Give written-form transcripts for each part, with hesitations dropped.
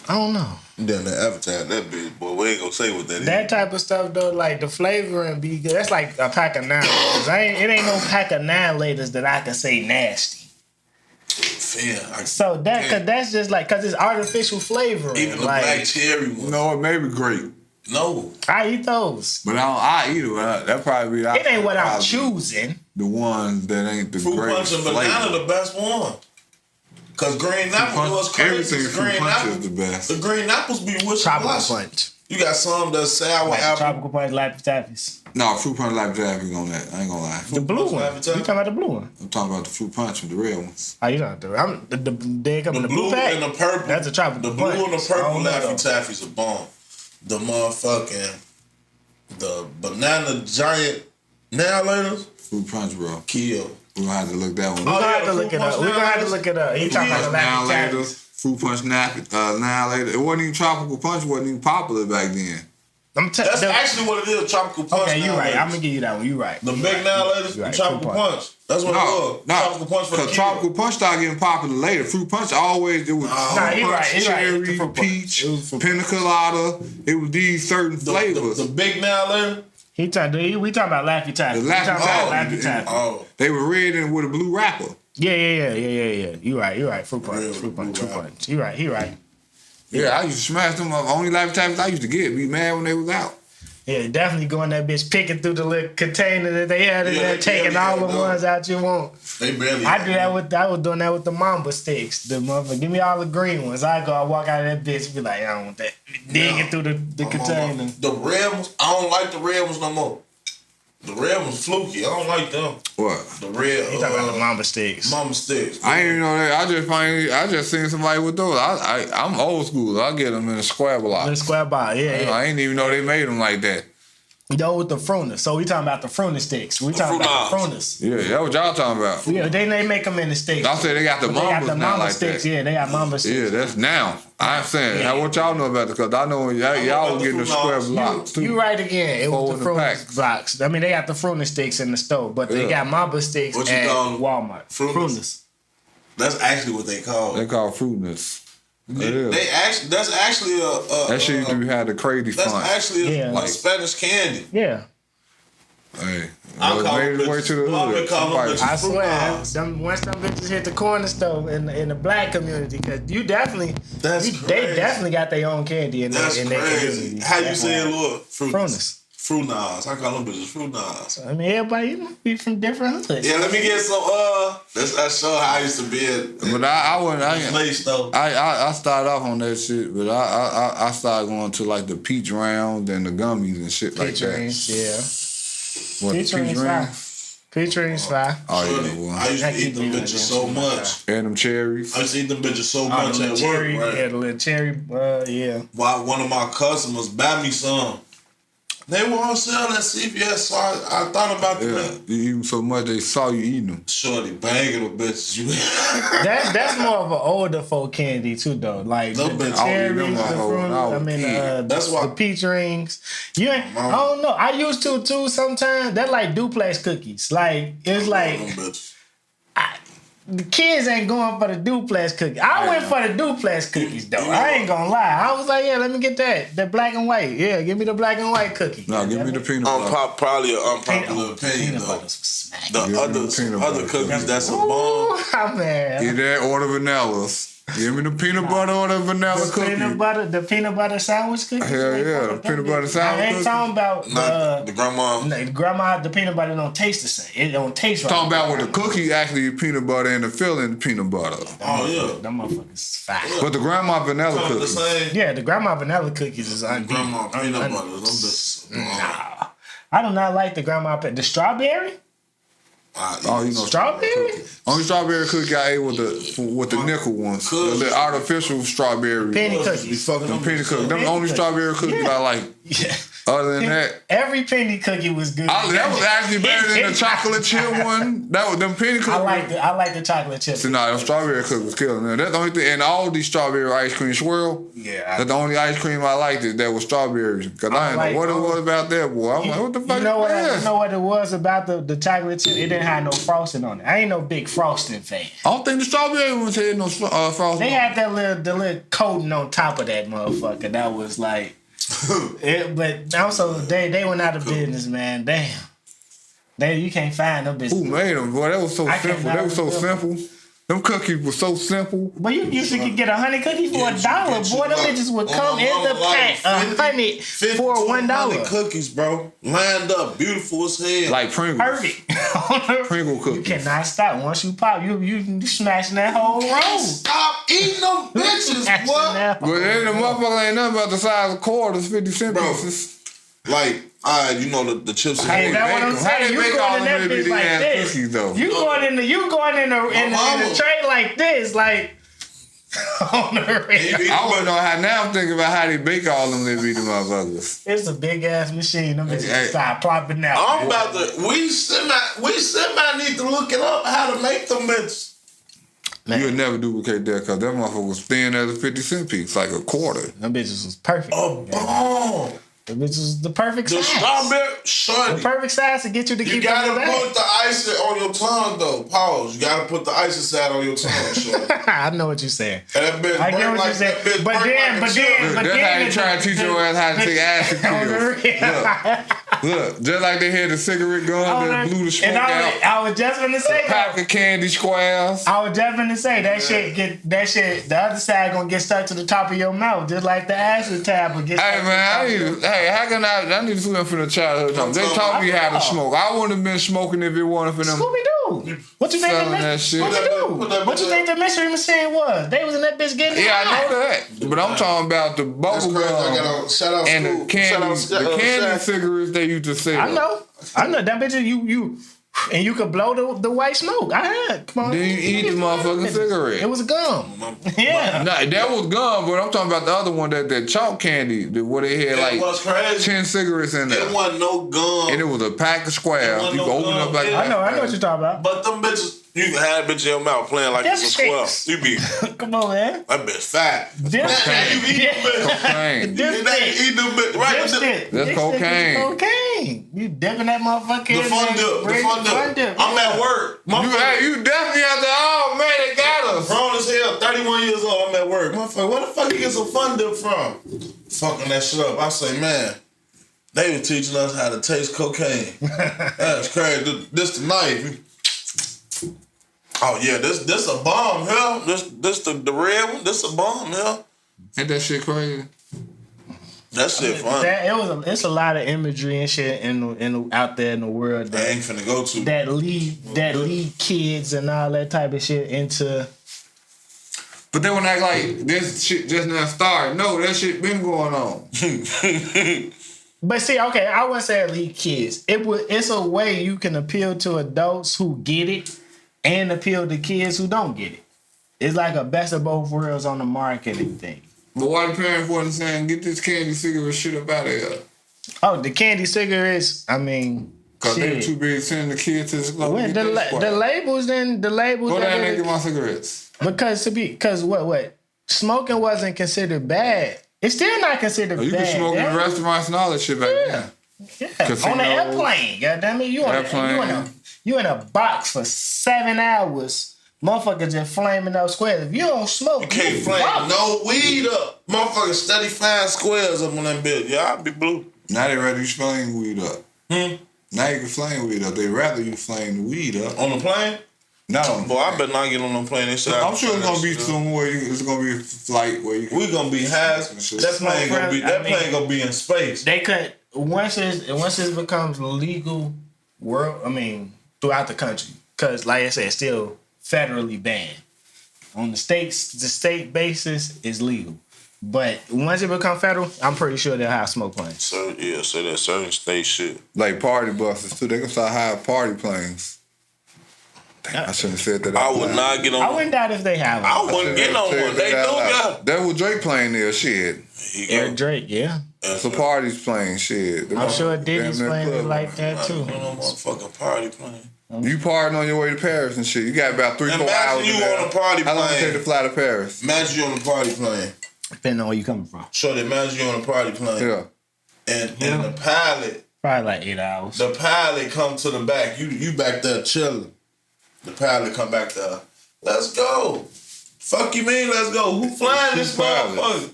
I don't know. Then they advertise that bitch, boy. We ain't gonna say what that is. That type of stuff though, like the flavoring be good. That's like a pack of 9. It ain't no pack of 9 laters that I can say nasty. Fair. So that's just like cause it's artificial flavoring. Even the like, black cherry one. No, it may be great. No. I eat those. But I eat it. That probably be. It ain't what I'm choosing. The ones that ain't the Fruit greatest punch and flavor. banana the best one. Cause green apple was crazy. Everything fruit punch is the best. The green apples be with Tropical punch. You got some that's sour like apple. Tropical punch, Laffy Taffies. No, fruit punch like Taffy on that. I ain't gonna lie. The blue one. You talking about the blue one? I'm talking about the fruit punch with the red ones. Oh, you don't have to. They come in the blue pack and the purple. That's a tropical The blue punch. and the purple Laffy Taffies are bomb. The motherfucking the banana giant nail laters. Fruit punch, bro. Kill. We're gonna have to look that one. We're gonna have to look it up. We're gonna have to look it up. He talking about the Laffy Taffies. Fruit punch now later. It wasn't even tropical punch. Wasn't even popular back then. That's actually what it is. Tropical punch. Okay, you right. I'm gonna give you that one. You right. The big now laters. Right. Tropical punch. That's what it was. Tropical punch for the kids. Tropical punch started getting popular later. Fruit punch always it was cherry, peach, pina colada. It was these certain flavors. The big now later. We talking about Laffy Taffies. Laffy Taffies. They were red and with a blue wrapper. Yeah. You right. Fruit punch. You right. Yeah, I used to smash them up. Only Laffy Taffies I used to get. Be mad when they was out. Yeah, definitely going that bitch picking through the little container that they had in there, taking all the ones out you want. They barely. I was doing that with the Mamba sticks. The motherfucker, give me all the green ones. I walk out of that bitch and be like, I don't want that. Digging through the container. The red ones, I don't like the red ones no more. The red ones fluky. I don't like them. What? The red. You talking about the Mamba sticks? Mamba sticks. I ain't even know that. I just seen somebody with those. I'm old school. I get them in a square block. In a square block, yeah. I ain't even know they made them like that. Yo, with the Frunas. So we talking about the Fruna sticks. We talking about the Frunas. Yeah, that's what y'all talking about. Yeah, they make them in the sticks. I said they got the Mambas now like sticks. that. Yeah, they got Mamba sticks. Yeah, that's now. I'm saying, what y'all know about it? Because I know y'all was getting the square blocks too. You right again. It was the Fruna the blocks. I mean, they got the Fruna sticks in the store, but they got Mamba sticks at Walmart. Frunas. That's actually what they call it. They call Frunas. That's actually a that shit used to have the crazy font. That's actually a Spanish candy. Yeah. Hey, made its way to the hood. I swear, once them bitches hit the corner store in the black community, because they definitely got their own candy in their community. How you say it, Lord? Frunas. Frunas. I call them bitches Frunas. I mean, everybody be from different hoods. Yeah, let me get some. That's show how I used to be at. But I started off on that shit, but I started going to like the peach round and the gummies and shit like that. Rings, yeah. What, peach rings fire. Peach rings fire. Oh yeah, well. I used to eat them bitches so much. And them cherries. I used to eat them bitches so much at work, right? Yeah, the little cherry, yeah. Why one of my customers buy me some. They were on sale at CVS, so I thought about that. You eat them so much they saw you eating them. Shorty banging them bitches. That's more of an older folk candy too, though. Like the cherries, the fruit. That's why the peach rings. I don't know. I used to too. Sometimes they're like duplex cookies. Like it's like. The kids ain't going for the duplex cookies. I went for the duplex cookies though. I ain't gonna lie. I was like, yeah, let me get that. The black and white. Yeah, give me the black and white cookie. No, give me the peanut butter. Probably an unpopular opinion though. The other cookies that's a bomb. Man. Get that order vanillas. Give me the peanut butter or the vanilla cookie. The peanut butter sandwich cookie. Hell yeah, the peanut butter sandwich cookie. I ain't talking about the grandma. The grandma, the peanut butter don't taste the same. It don't taste right. Talking about with the cookie, actually peanut butter and the filling peanut butter. Oh yeah, them motherfuckers fat. But the grandma vanilla cookies. Yeah, the grandma vanilla cookies is unbeatable. Grandma peanut butter. Nah, I do not like the grandma. The strawberry. Strawberry? Only strawberry cookie I ate with the nickel ones. The artificial strawberry. Penny cookies. Them penny cookies. Them only strawberry cookies I like. Yeah. Other than that, every penny cookie was good. That was actually better than the chocolate chip one. That was them penny cookies. I like the chocolate chip. See, the strawberry cookie was killing. That's the only thing. And all these strawberry ice cream swirl. Yeah. That's the only ice cream I liked that was strawberries. Because I didn't know what it was about that, boy. I'm like, what the fuck you know what it was about the chocolate chip? It didn't have no frosting on it. I ain't no big frosting fan. I don't think the strawberry ones had no frosting. They had the little coating on top of that motherfucker. That was like... but also they went out of business, man. Damn, you can't find them bitches. Who made them? Boy, that was so simple. They were so simple. Them cookies were so simple. But you usually could get 100 cookies for $1. Boy, them bitches would come in the pack 100 for $1. 100 cookies, bro, lined up, beautiful as hell, like Pringles. Perfect. Pringle cookies. You cannot stop. Once you pop, you smashing that whole roll. Stop eating them bitches, boy. But then the motherfucker ain't nothing about the size of quarters, 50-cent pieces. Like, you know the chips. Hey, that's what I'm saying. You going in that bitch like this. Cookies, though. You going in the tray like this, like on the rim. I wouldn't know how. Now I'm thinking about how they bake all them little bitty motherfuckers. It's a big ass machine. Them bitches stop plopping out. I'm about to. We semi need to look it up how to make them bitches. Man. You'll never duplicate that because that motherfucker was thin as a 50-cent piece, like a quarter. Them bitches was perfect. Oh, bomb. The bitch was the perfect size. The strawberry, the perfect size to get you to keep it. You gotta put the ice on your tongue, though. Pause. You gotta put the ice inside on your tongue, shorty. I know what you're saying. That bitch I get what you're saying. But then, that's how you try to teach your ass how to take acid pills. Look, just like they had the cigarette gun that blew the smoke out. I was just gonna say that. Pack of candy squares. I was just gonna say that shit. The other side gonna get stuck to the top of your mouth, just like the acid tablet gets. Hey man, how can I need to swim from the childhood time. They taught me how to smoke. I wouldn't have been smoking if it wasn't for them. Scooby-Doo. What you think What you think the mystery machine was? They was in that bitch getting high. I know that. But I'm talking about the bubble gum and the candy cigarettes they used to sell. I know that bitch. You and you could blow the white smoke. I heard. Come on. Then you eat the motherfucking cigarette. It was gum. Yeah. Nah, that was gum, but I'm talking about the other one, that chalk candy, where they had like 10 cigarettes in there. It wasn't no gum. And it was a pack of squares. You could open up like I know what you're talking about. But them bitches, you can have a bitch in your mouth playing like it's a square. You be come on, man. That bitch fat. You eat them bitch. Right. That's cocaine. Cocaine. You dipping that motherfucker in the fun dip. I'm at work. You definitely have to. Oh man, they got us. Grown as hell, 31 years old. I'm at work. Motherfucker, where the fuck you get some fun dip from? Fucking that shit up. I say, man, they were teaching us how to taste cocaine. That's crazy. This the knife. Oh yeah, this a bomb, hell. This the red one. This a bomb, hell. Ain't that shit crazy? That shit fun. It's a lot of imagery and shit out there in the world that I ain't finna go to. That lead kids and all that type of shit into. But they would act like this shit just now started. No, that shit been going on. But see, okay, I wouldn't say lead kids. It's a way you can appeal to adults who get it and appeal to kids who don't get it. It's like a best of both worlds on the marketing thing. But why the parents wasn't saying, get this candy cigarette shit up out of here? Oh, the candy cigarettes, I mean... Because they were too busy sending the kids to the club. The labels... Go down and get my cigarettes. Because what? Smoking wasn't considered bad. It's still not considered bad. You can smoke in restaurants and all that shit back then. Yeah. On the airplane, goddamn it. You in a box for 7 hours. Motherfuckers just flaming up squares. If you don't smoke, you can't flame no weed up. Motherfuckers steady flying squares up on that bitch. Yeah, I'll be blue. Now they rather you flame weed up. Now you can flame weed up. They rather you flame the weed up. On the plane? Not on the plane. Boy, I better not get on the plane. I'm sure it's gonna be somewhere. It's gonna be a flight where you. We gonna be high. That plane gonna be in space. They could once it becomes legal throughout the country. Because like I said, it's still federally banned. On the state basis is legal. But once it becomes federal, I'm pretty sure they'll have smoke planes. So that certain state shit. Like party buses too. They can start hiring party planes. Damn, I shouldn't have said that. I would not get on. I wouldn't doubt if they have one. I wouldn't get on one. They do got. That's what Drake playing playing there, shit. Eric Drake, yeah. So party's playing, shit. I'm sure Diddy's playing it like that too. No motherfucking party playing. You partying on your way to Paris and shit. You got about 3-4 hours. Imagine you on a party plane. How long it take to fly to Paris? Imagine you on a party plane. Depending on where you coming from. Sure, imagine you on a party plane. Yeah. And the pilot. Probably like 8 hours. The pilot come to the back. You back there chilling. The pilot come back there. Let's go. Fuck you mean let's go? Who flying this motherfucker?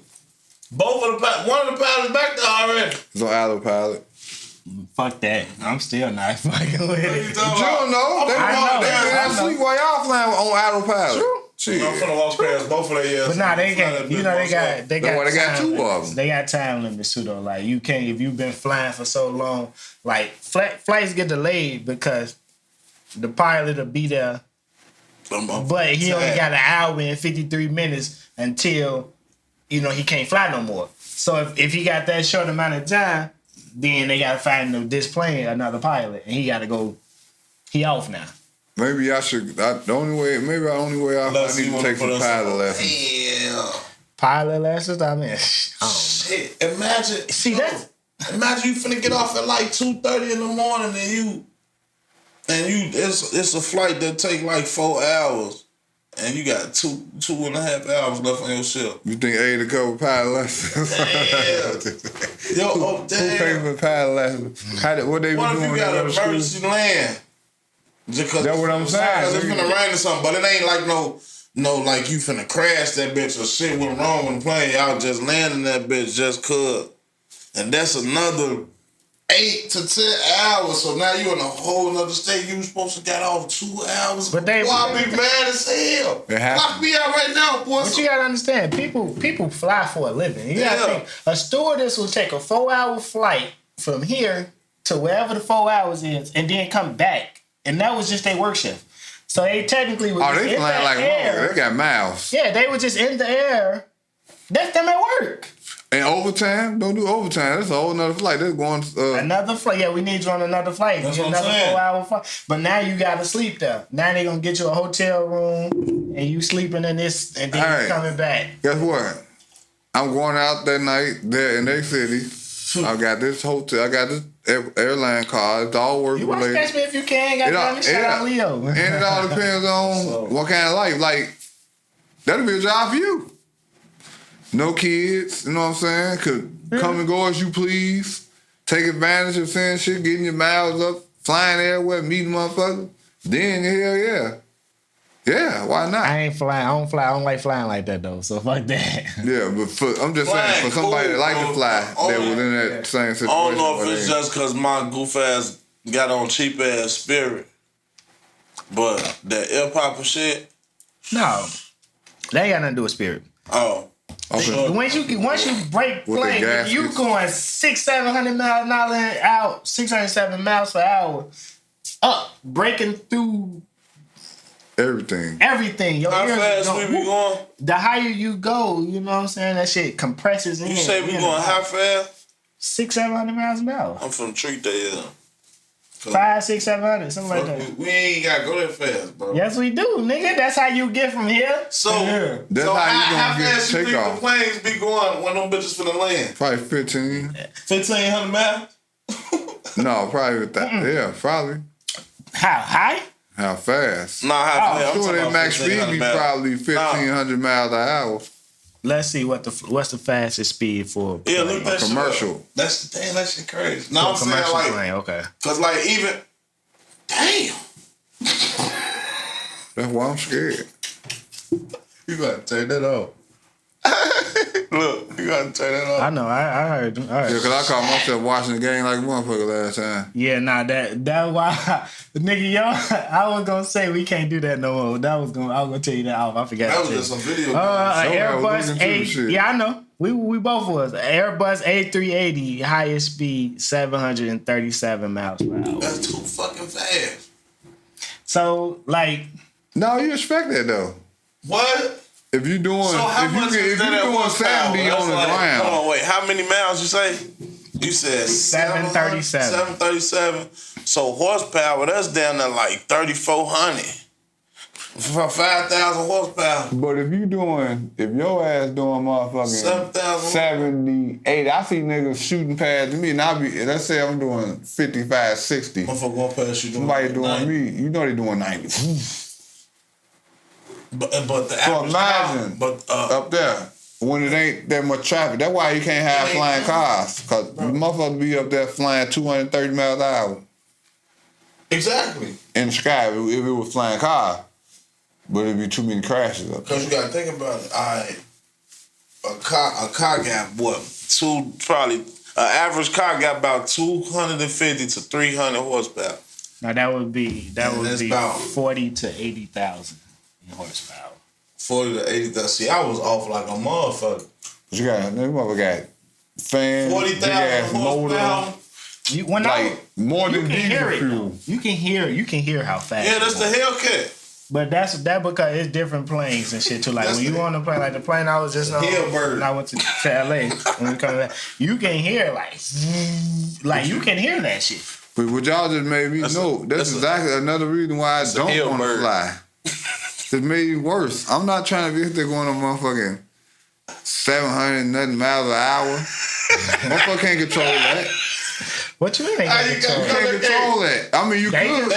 Both of the pilots. One of the pilots back there already. It's on autopilot. Fuck that. I'm still not fucking with it. You don't know. They don't sleep while y'all flying on autopilot. True. Shit. I'm finna walk past both of their ass. But nah, they got. You know they got 2 of them. They got time limits too though. Like you can't if you've been flying for so long. Like flights get delayed because the pilot will be there, but he only got an hour and 53 minutes until he can't fly no more. So if he got that short amount of time, then they gotta find this plane another pilot, and he gotta go. He off now. Maybe I should. The only way I need to take some pilot lessons. Yeah. Pilot lessons. I mean, shit. Imagine. See that? Imagine you finna get off at like 2:30 in the morning, and it's a flight that take like 4 hours. And you got 2.5 hours left on your ship. You think to cover pilot lessons? Damn. Yo, damn. Who pays for pilot lessons? What they be doing? What if you got an emergency land? That's what I'm saying. Because it's finna rain or something, but it ain't like no, like you finna crash that bitch or shit went wrong with the plane. Y'all just landing that bitch just cuz. And that's another 8 to 10 hours. So now you in a whole nother state. You was supposed to get off 2 hours. But I'll be mad as hell. Lock me out right now, boy. But you gotta understand, people fly for a living. You gotta think, a stewardess will take a 4-hour flight from here to wherever the 4 hours is, and then come back. And that was just their work shift. So they technically was they flying like air. They got miles. Yeah, they were just in the air. That's them at work. And overtime? Don't do overtime. That's a whole nother flight. That's going another flight. Yeah, we need you on another flight. That's another 4-hour flight. But now you gotta sleep there. Now they gonna get you a hotel room and you sleeping in this and then you coming back. Guess what? I'm going out that night there in their city. I got this hotel. I got this airline card. It's all work related. You want to catch me if you can. Shout out Leo. And it all depends on what kind of life. Like, that'll be a job for you. No kids, you know what I'm saying? Could come and go as you please. Take advantage of saying shit, getting your miles up, flying everywhere, meeting motherfuckers. Then, hell yeah. Yeah, why not? I ain't flying. I don't like flying like that though. So fuck that. Yeah, but I'm just saying, for somebody that like to fly, that was in that same situation. I don't know if it's just because my goof ass got on cheap ass Spirit, but that air popper shit. No, that ain't got nothing to do with Spirit. Oh. Okay. Once you break plane, you going 600-700 miles an hour out, 607 miles per hour, up, breaking through. Everything. Your how fast we be going? The higher you go, you know what I'm saying? That shit compresses in. You say we going how fast? 600-700 miles an hour. I'm from treat that. 500, 600, 700, something like that. We ain't gotta go that fast, bro. Yes, we do, nigga. That's how you get from here. So, that's how fast you think the planes be going when them bitches finna land? Probably 1,500 miles? No, probably with that. Yeah, probably. How high? How fast? Nah, how fast? I'm sure that max speed be probably 1,500 miles an hour. Let's see what's the fastest speed for look that commercial. Shit that's the thing. That shit crazy. No, I'm saying like plane, okay. Cause like even damn. That's why I'm scared. You gotta take that off. Look, you gotta turn that off. I know, I heard. Yeah, because I caught myself watching the game like a motherfucker last time. Yeah, nah, that why, nigga, yo, I was gonna say we can't do that no more. I was gonna tell you that off. I forgot. That was just some video. Airbus 8. Yeah, I know. We both was Airbus A380, highest speed 737 miles per hour. That's too fucking fast. So like, no, you expect that though. What? If you doing, so if you doing 70 on the ground. Hold on, wait. How many miles you say? You said 737. 737. So horsepower, that's down to like 3,400. For 5,000 horsepower. But if your ass doing motherfucking 78, I see niggas shooting past me, and let's say I'm doing 55, 60. Motherfucker going past you doing somebody doing 90. me, you know they doing 90. But the average imagine up there when it ain't that much traffic. That's why you can't have flying cars, because motherfuckers be up there flying 230 miles an hour. Exactly. In the sky, if it was flying car. But it'd be too many crashes up there. Because you got to think about it. A car got what? An average car got about 250 to 300 horsepower. Now that would be about 40 to 80,000 horsepower. 40 to 80,000. See, I was off like a motherfucker. You got fans, 40,000 horsepower. More than diesel fuel. You can hear how fast. Yeah, that's the Hellcat. But that's because it's different planes and shit too. Like when you on the plane, like the plane I was just on, when I went to LA, when we come back, you can hear you can hear that shit. But what y'all just made me know, that's exactly another reason why I don't want to fly. It made it worse. I'm not trying to be there going on motherfucking 700 nothing miles an hour. Motherfucker can't control that. What you mean they can't control that? I mean, you can.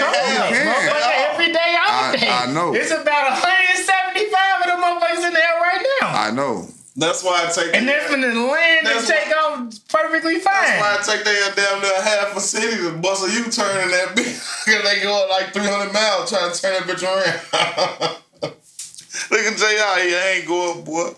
Every day, all day. I know. It's about 175 of them motherfuckers in there right now. I know. That's why I take. And they're finna land and take off perfectly fine. That's why I take damn near half a city to bust a U-turn in that bitch. Cause they go like 300 miles trying to turn that bitch around. Look at JR, he ain't going, boy.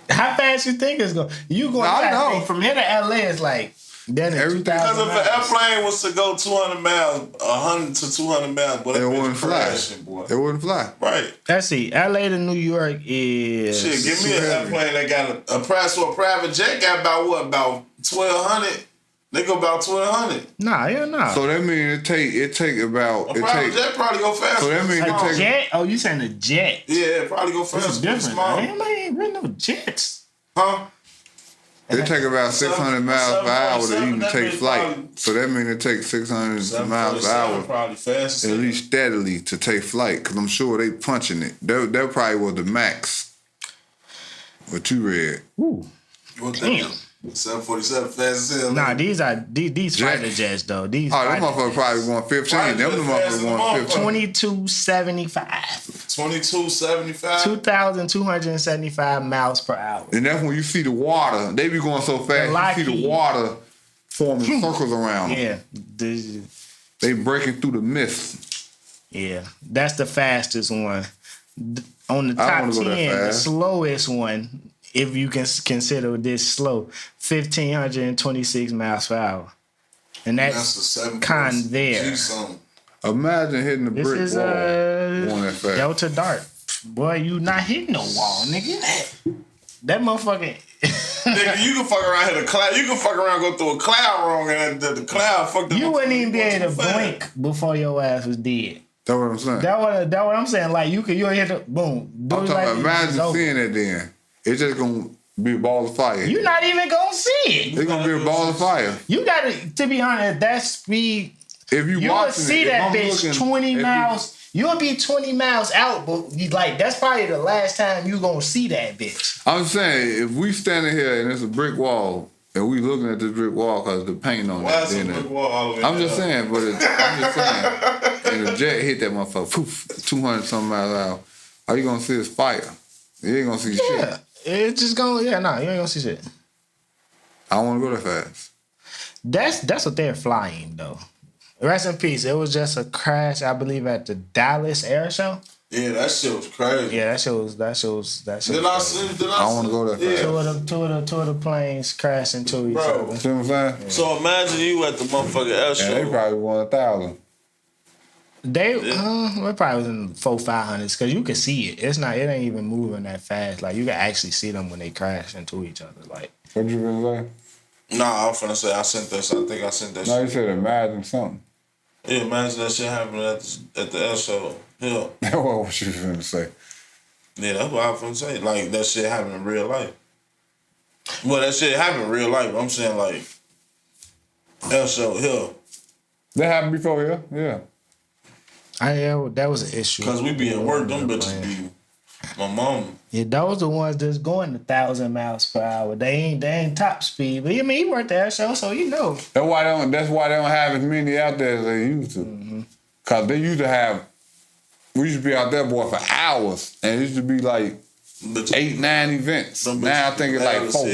How fast you think it's going? You going? I know. From here to LA, it's like. Then everything. Because if an airplane was to go 200 miles, 100 to 200 miles, boy, it wouldn't fly. Boy. It wouldn't fly. Right. Let's see. LA to New York is. Shit, give me an airplane that got a price for a private jet got about what? About 1,200. They go about 1,200. Nah, yeah, nah. So that means it take about. A private jet probably go faster. So that means it take jet. Oh, you saying a jet? Yeah, it probably go faster. It's different. I ain't really no jets. Huh? It take about 600 miles per hour to even take flight. So that means it takes 600 miles per hour probably fast. At least steadily to take flight. Because I'm sure they punching it. That probably was the max. What you read. Ooh. Damn. 747 fast as hell. Nah, these fighter jets though. These them motherfuckers probably going 15. Them motherfuckers going 15. 2275. 2275. 2,275 miles per hour. And that's when you see the water. They be going so fast. You see the water forming circles around them. Yeah. They breaking through the mist. Yeah, that's the fastest one. On the top 10, the slowest one. If you can consider this slow, 1,526 miles per hour. And that's kind there. Imagine hitting the brick wall going that fast. Delta Dart. Boy, you not hitting no wall, nigga. That motherfucking... Nigga, you can fuck around hit a cloud. You can fuck around go through a cloud wrong and the cloud fucked up. You wouldn't even be able to blink before your ass was dead. That's what I'm saying. That's what I'm saying. Like, you hit the... Boom. I'm talking about imagine seeing it then. It's just gonna be a ball of fire. You're not even gonna see it. It's gonna be a ball of fire. You gotta, to be honest, at that speed, if you'll see that bitch 20 miles. You'll be 20 miles out, but that's probably the last time you gonna see that bitch. I'm saying, if we standing here and it's a brick wall, and we looking at this brick wall because the paint on it. I'm just saying, I'm just saying, and the jet hit that motherfucker, poof, 200 something miles an hour. All you gonna see is fire. You ain't gonna see shit. It's just gonna, you ain't gonna see shit. I don't wanna go that fast. That's what they're flying though. Rest in peace. It was just a crash, I believe, at the Dallas Air Show. Yeah, that shit was crazy. Yeah, that shit was Did I don't want to go that fast. Two of the planes crashed into each other. See what I'm saying? Yeah. So imagine you at the motherfucking Air Show. They probably won 1,000. They probably was in 400-500s because you can see it. It ain't even moving that fast. Like you can actually see them when they crash into each other. Like what you gonna say? Nah, I'm finna say I think I sent that. No, you said imagine something. Yeah, imagine that shit happening at the Air Show. Yeah. That's what you finna say. Yeah, that's what I was finna say. Like that shit happened in real life. Well, that shit happened in real life. I'm saying like Air Show here. That happened before, yeah. That was an issue. Because we be at work, them bitches be my mom. Yeah, those the ones that's going 1,000 miles per hour. They ain't top speed. But I mean, he worked the air show, so you know. That's why they don't have as many out there as they used to. Cause they used to have. We used to be out there, boy, for hours, and it used to be like 8, 9 events. Now I think it's like 4,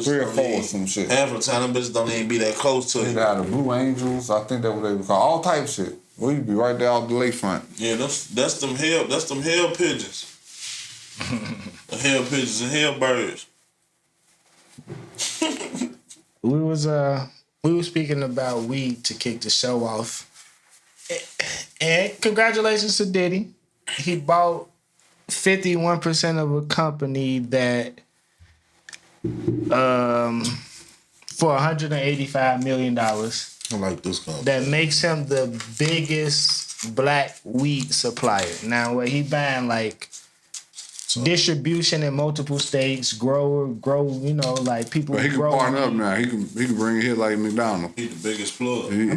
3 or 4 or some shit. Half of the time, them bitches don't even be that close to you. They had the Blue Angels. I think that's what they were called. All type of shit. We used to be right there off the lakefront. Yeah, that's them hell pigeons. The hell pigeons and hell birds. We were speaking about weed to kick the show off. And congratulations to Diddy. He bought 51% of a company that for $185 million. I like this company. That makes him the biggest black weed supplier. Now, what he buying like distribution in multiple states, grow, you know, like people. But he can partner up now. He can bring it here like McDonald's. He's the biggest plug. He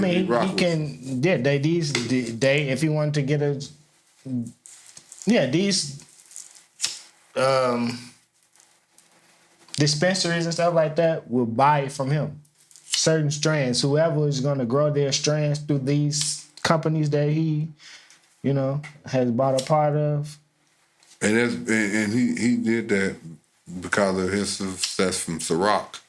can. Yeah, if he wanted to get these dispensaries and stuff like that will buy it from him. Certain strands, whoever is going to grow their strands through these companies that he, you know, has bought a part of. And he did that because of his success from Ciroc.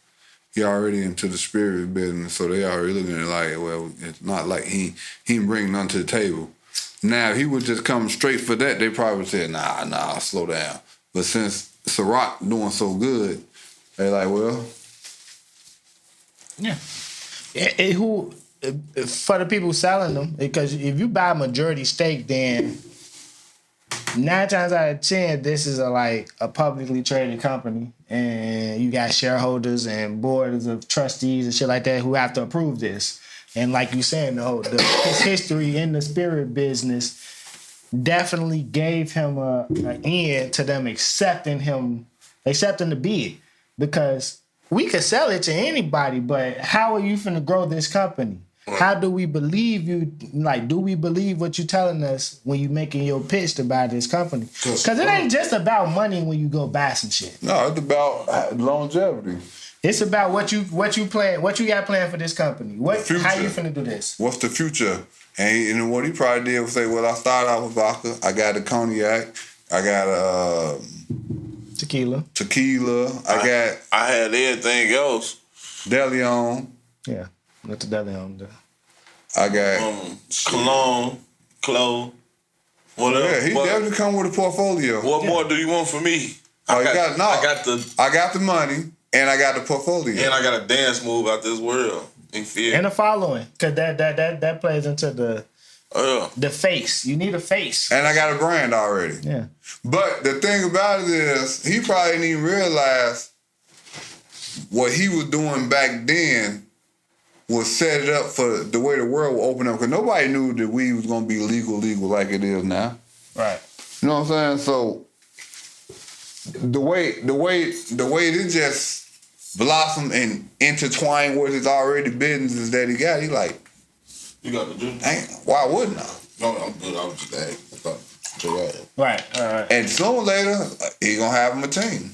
He already into the spirit business, so they already looking at it like, well, it's not like he ain't bring nothing to the table. Now, if he would just come straight for that, they probably would say, nah, slow down. But since Ciroc doing so good, they like, well. Yeah. For the people selling them, because if you buy a majority stake, then 9 times out of 10, this is a publicly traded company, and you got shareholders and boards of trustees and shit like that who have to approve this. And like you saying, his history in the spirit business definitely gave him an end to them accepting the bid, because we could sell it to anybody, but how are you finna grow this company? How do we believe you? Like, do we believe what you're telling us when you're making your pitch to buy this company? Because it ain't just about money when you go buy some shit. No, it's about longevity. It's about what you plan, what you got planned for this company. How you finna do this? What's the future? And what he probably did was say, well, I started out with vodka. I got a cognac. I got tequila. I had everything else. DeLeon. Yeah. Not the DeLeon. I got cologne, clothes, whatever. Yeah, he definitely come with a portfolio. What more do you want from me? I got the money and I got the portfolio. And I got a dance move out this world. And a following. Cause that plays into the face. You need a face. And I got a brand already. Yeah. But the thing about it is, he probably didn't even realize what he was doing back then was set it up for the way the world will open up. Because nobody knew that weed was going to be legal like it is now. Right. You know what I'm saying? So the way it just blossomed and intertwined with his already businesses that he got, he like, you got the juice? Why wouldn't I? No, I'm good. I was just asking. Right. And sooner or later, he going to have him a team.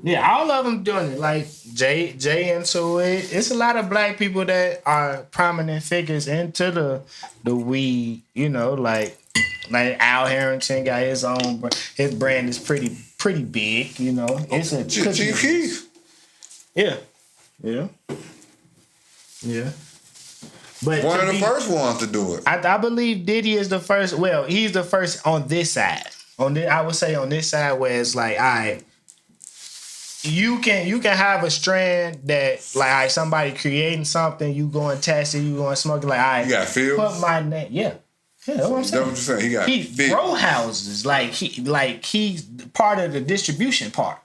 Yeah, all of them doing it. Like Jay into it. It's a lot of black people that are prominent figures into the weed. You know, like Al Harrington got his own. His brand is pretty big. You know, it's a Chief Keef. Yeah. But one of the first ones to do it. I believe Diddy is the first. Well, he's the first on this side. I would say on this side where it's like, all right. You can have a strand that like somebody creating something, you go and test it, you go and smoke it, like all right. You got fields? Put my name. Yeah. That's what I'm saying. That's what you're saying. He got grow houses. He's part of the distribution part.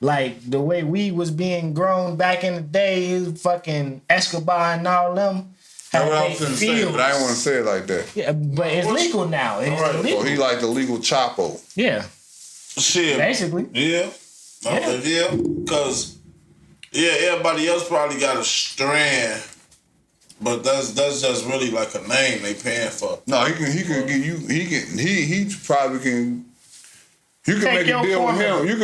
Like the way weed was being grown back in the day, fucking Escobar and all them. That's what I was gonna say, but I didn't want to say it like that. Yeah, but it's legal now. It's legal. So he like the legal Chapo. Yeah. Shit. Basically. Yeah. Because everybody else probably got a strand But that's just really like a name they paying for. No, he can give you. He probably can. You can make a deal with him. You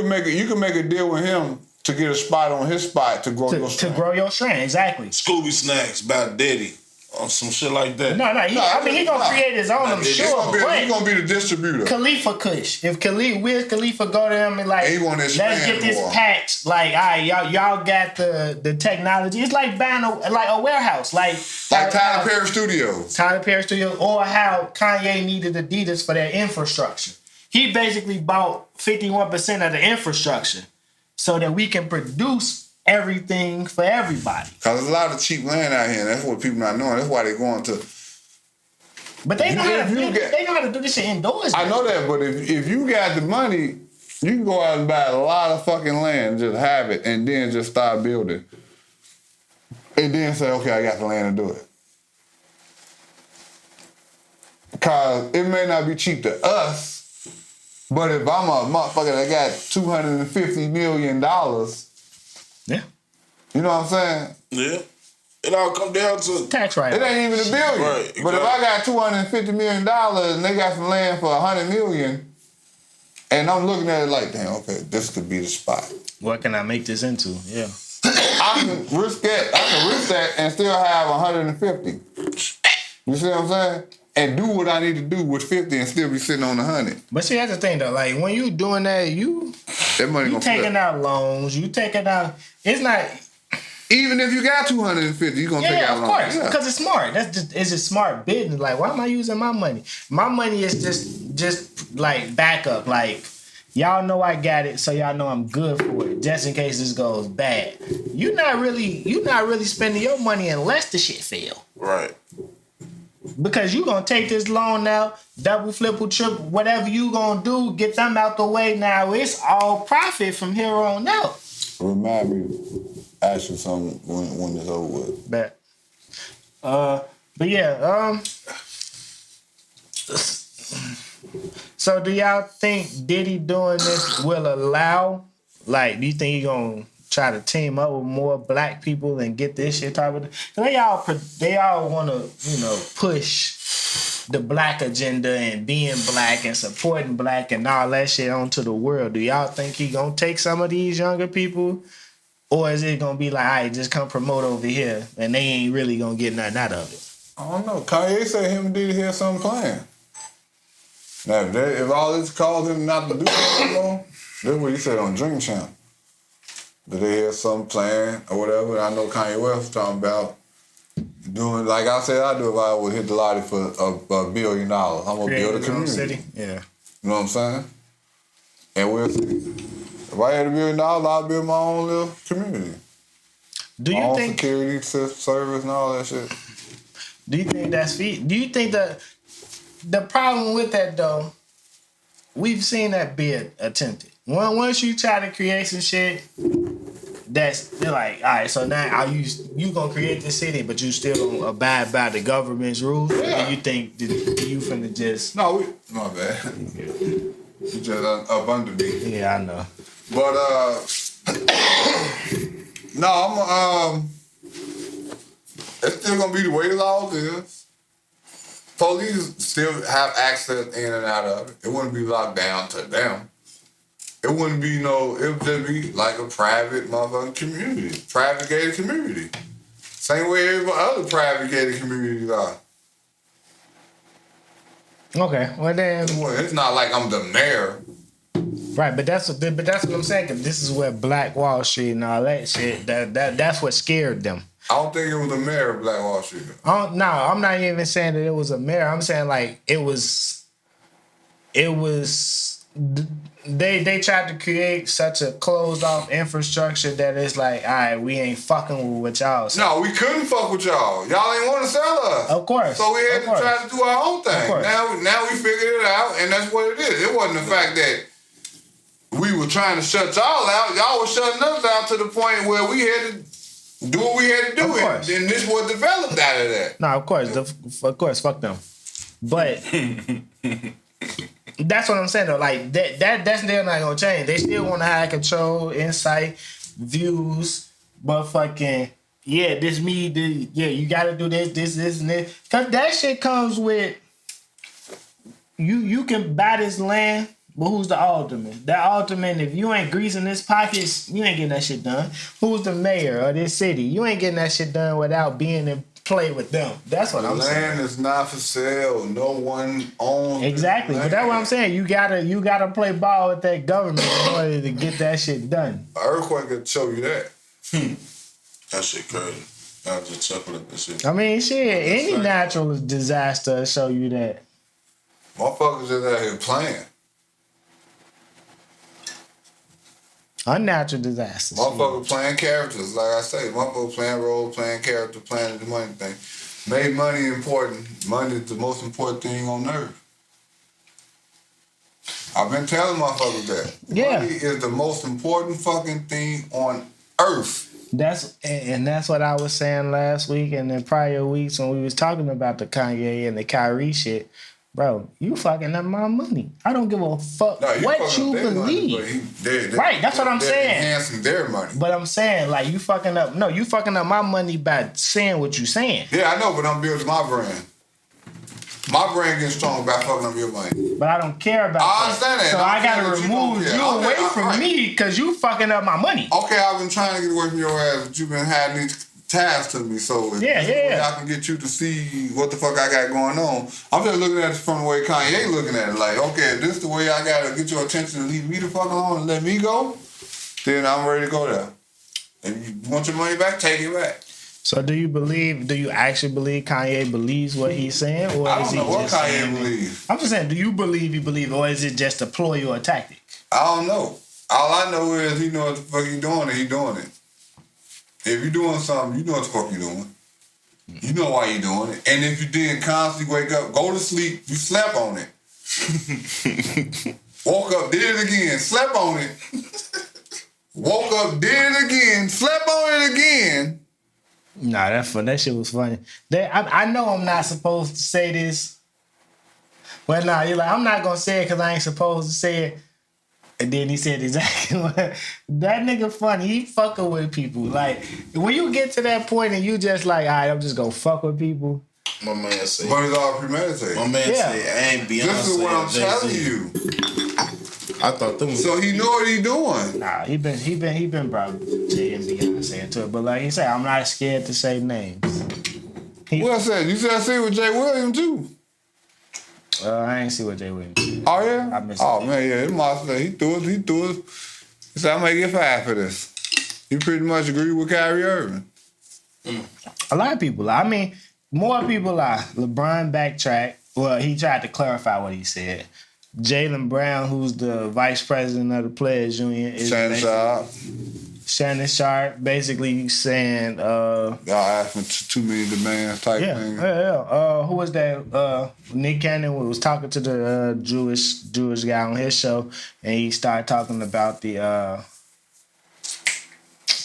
can make a deal with him to get a spot on his spot to grow your strain. To grow your strain, exactly. Scooby Snacks by Diddy. Or some shit like that. No. He gonna create his own, I'm sure. He's gonna be the distributor. Khalifa Kush. If Wiz Khalifa go to him and like, let's get this patch. Like, all right, y'all got the technology. It's like buying a warehouse. Like Tyler Perry Studios. Or how Kanye needed Adidas for their infrastructure. He basically bought 51% of the infrastructure so that we can produce everything for everybody. Cause there's a lot of cheap land out here. And that's what people not knowing. That's why they going to. But they know how to do this shit indoors. I know that, but if you got the money, you can go out and buy a lot of fucking land, just have it, and then just start building. And then say, okay, I got the land to do it. Cause it may not be cheap to us, but if I'm a motherfucker that got $250 million. Yeah. You know what I'm saying? Yeah. It all come down to tax write-off. It ain't even $1 billion. Right, exactly. But if I got $250 million and they got some land for $100 million, and I'm looking at it like, damn, okay, this could be the spot. What can I make this into? Yeah. I can risk that and still have 150. You see what I'm saying? And do what I need to do with 50 and still be sitting on 100. But see, that's the thing though. Like when you doing that, that money gonna taking out loans. You taking out. It's not. Even if you got 250, you gonna take out loans. Of course, because it's smart. It's a smart business. Like, why am I using my money? My money is just like backup. Like, y'all know I got it, so y'all know I'm good for it, just in case this goes bad. You're not really spending your money unless the shit fail. Right. Because you gonna take this loan now, double, triple, whatever you gonna do, get them out the way now. It's all profit from here on out. Remind me to ask you something when it's over with. Bet. But yeah, so do y'all think Diddy doing this will allow, like, do you think he gonna try to team up with more black people and get this shit type of thing? They all want to, push the black agenda and being black and supporting black and all that shit onto the world. Do y'all think he gonna take some of these younger people? Or is it gonna be like, all right, just come promote over here and they ain't really gonna get nothing out of it? I don't know. Kanye said him and Diddy had something planned. Now, if all this caused him not to do something anymore, that's what he said on Dream Champ. That they had some plan or whatever. I know Kanye West was talking about doing, like I said, I do if I would hit the lottery for $1 billion. I'm going to build a community. City? Yeah. You know what I'm saying? And we'll see. If I had $1 billion, I'd build my own little community. Do you think security service and all that shit? Do you think that's feasible? Do you think the problem with that though? We've seen that be attempted. Once you try to create some shit, they're like, all right, so now you gonna create the city, but you still don't abide by the government's rules. Yeah. Or you think you finna just? No, my bad. You just up under me. Yeah, I know. But no, it's still gonna be the way the law is. Police still have access in and out of it. It wouldn't be locked down to them. It wouldn't be it would just be like a private motherfucking community. Private gated community. Same way every other private gated communities are. Okay, well then. It's not like I'm the mayor. Right, but that's what I'm saying, because this is where Black Wall Street and all that shit, that's what scared them. I don't think it was the mayor of Black Wall Street. No, I'm not even saying that it was a mayor. I'm saying like it was they tried to create such a closed off infrastructure that it's like, all right, we ain't fucking with y'all. So. No, we couldn't fuck with y'all. Y'all ain't want to sell us. Of course. So we had to try to do our own thing. Now we figured it out, and that's what it is. It wasn't the fact that we were trying to shut y'all out. Y'all were shutting us out to the point where we had to do what we had to do, and this was developed out of that. No, of course, fuck them. But that's what I'm saying though. Like that's still not gonna change. They still want to have control, insight, views, but fucking yeah, this me, you gotta do this, and this. Cause that shit comes with you can buy this land, but who's the alderman? That alderman, if you ain't greasing his pockets, you ain't getting that shit done. Who's the mayor of this city? You ain't getting that shit done without being in play with them. That's what I'm saying. Land is not for sale. No one owns exactly. But that's what I'm saying. You gotta play ball with that government in order to get that shit done. An earthquake could show you that. That shit crazy. I just chuckle at this shit. I mean, shit, any natural disaster will show you that. Motherfuckers just out here playing. Unnatural disasters. Motherfuckers playing characters, like I say. Motherfuckers playing role, playing character, playing the money thing. Made money important. Money is the most important thing on earth. I've been telling motherfuckers that. Yeah. Money is the most important fucking thing on earth. That's what I was saying last week and in prior weeks when we was talking about the Kanye and the Kyrie shit. Bro, you fucking up my money. I don't give a fuck what you believe. Right, that's what I'm saying. Enhancing their money. But I'm saying, like, you fucking up my money by saying what you saying. Yeah, I know, but I'm building my brand. My brand gets strong by fucking up your money. But I don't care about I understand that. So I gotta remove you away from me because you fucking up my money. Okay, I've been trying to get away from your ass, but you've been having these ties to me, so I can get you to see what the fuck I got going on. I'm just looking at it from the way Kanye looking at it. Like, okay, if this is the way I gotta get your attention and leave me the fuck alone and let me go, then I'm ready to go there. If you want your money back, take it back. So do you actually believe Kanye believes what he's saying? Or I don't know what Kanye believes. I'm just saying, do you believe he believes, or is it just a ploy or a tactic? I don't know. All I know is he know what the fuck he doing and he doing it. If you doing something, you know what the fuck you doing. You know why you doing it. And if you didn't constantly wake up, go to sleep, you slept on it. Woke up, did it again, slept on it. Woke up, did it again, slept on it again. Nah, that's fun. That shit was funny. I know I'm not supposed to say this. Well, nah, you're like, I'm not gonna say it because I ain't supposed to say it. And then he said exactly what. That nigga funny. He fucking with people. Like, when you get to that point and you just like, all right, I'm just gonna fuck with people. My man said. But it's all premeditated. My man said, I ain't Beyonce. This is what I'm telling you. I thought them. So he know what he doing. Nah, he been probably Jay and Beyonce into it. But like he said, I'm not scared to say names. What I said? You said I see with Jay Williams too. I ain't see what Jay Williams did. Oh yeah? I missed it. Man, yeah, he threw it. He said, I'm gonna get fired for this. You pretty much agree with Kyrie Irving. A lot of people. I mean, more people are. LeBron backtracked. Well, he tried to clarify what he said. Jaylen Brown, who's the vice president of the Players Union, is Shannon Sharp basically saying y'all asking too many demands type thing. Yeah. Who was that? Nick Cannon was talking to the Jewish guy on his show, and he started talking about the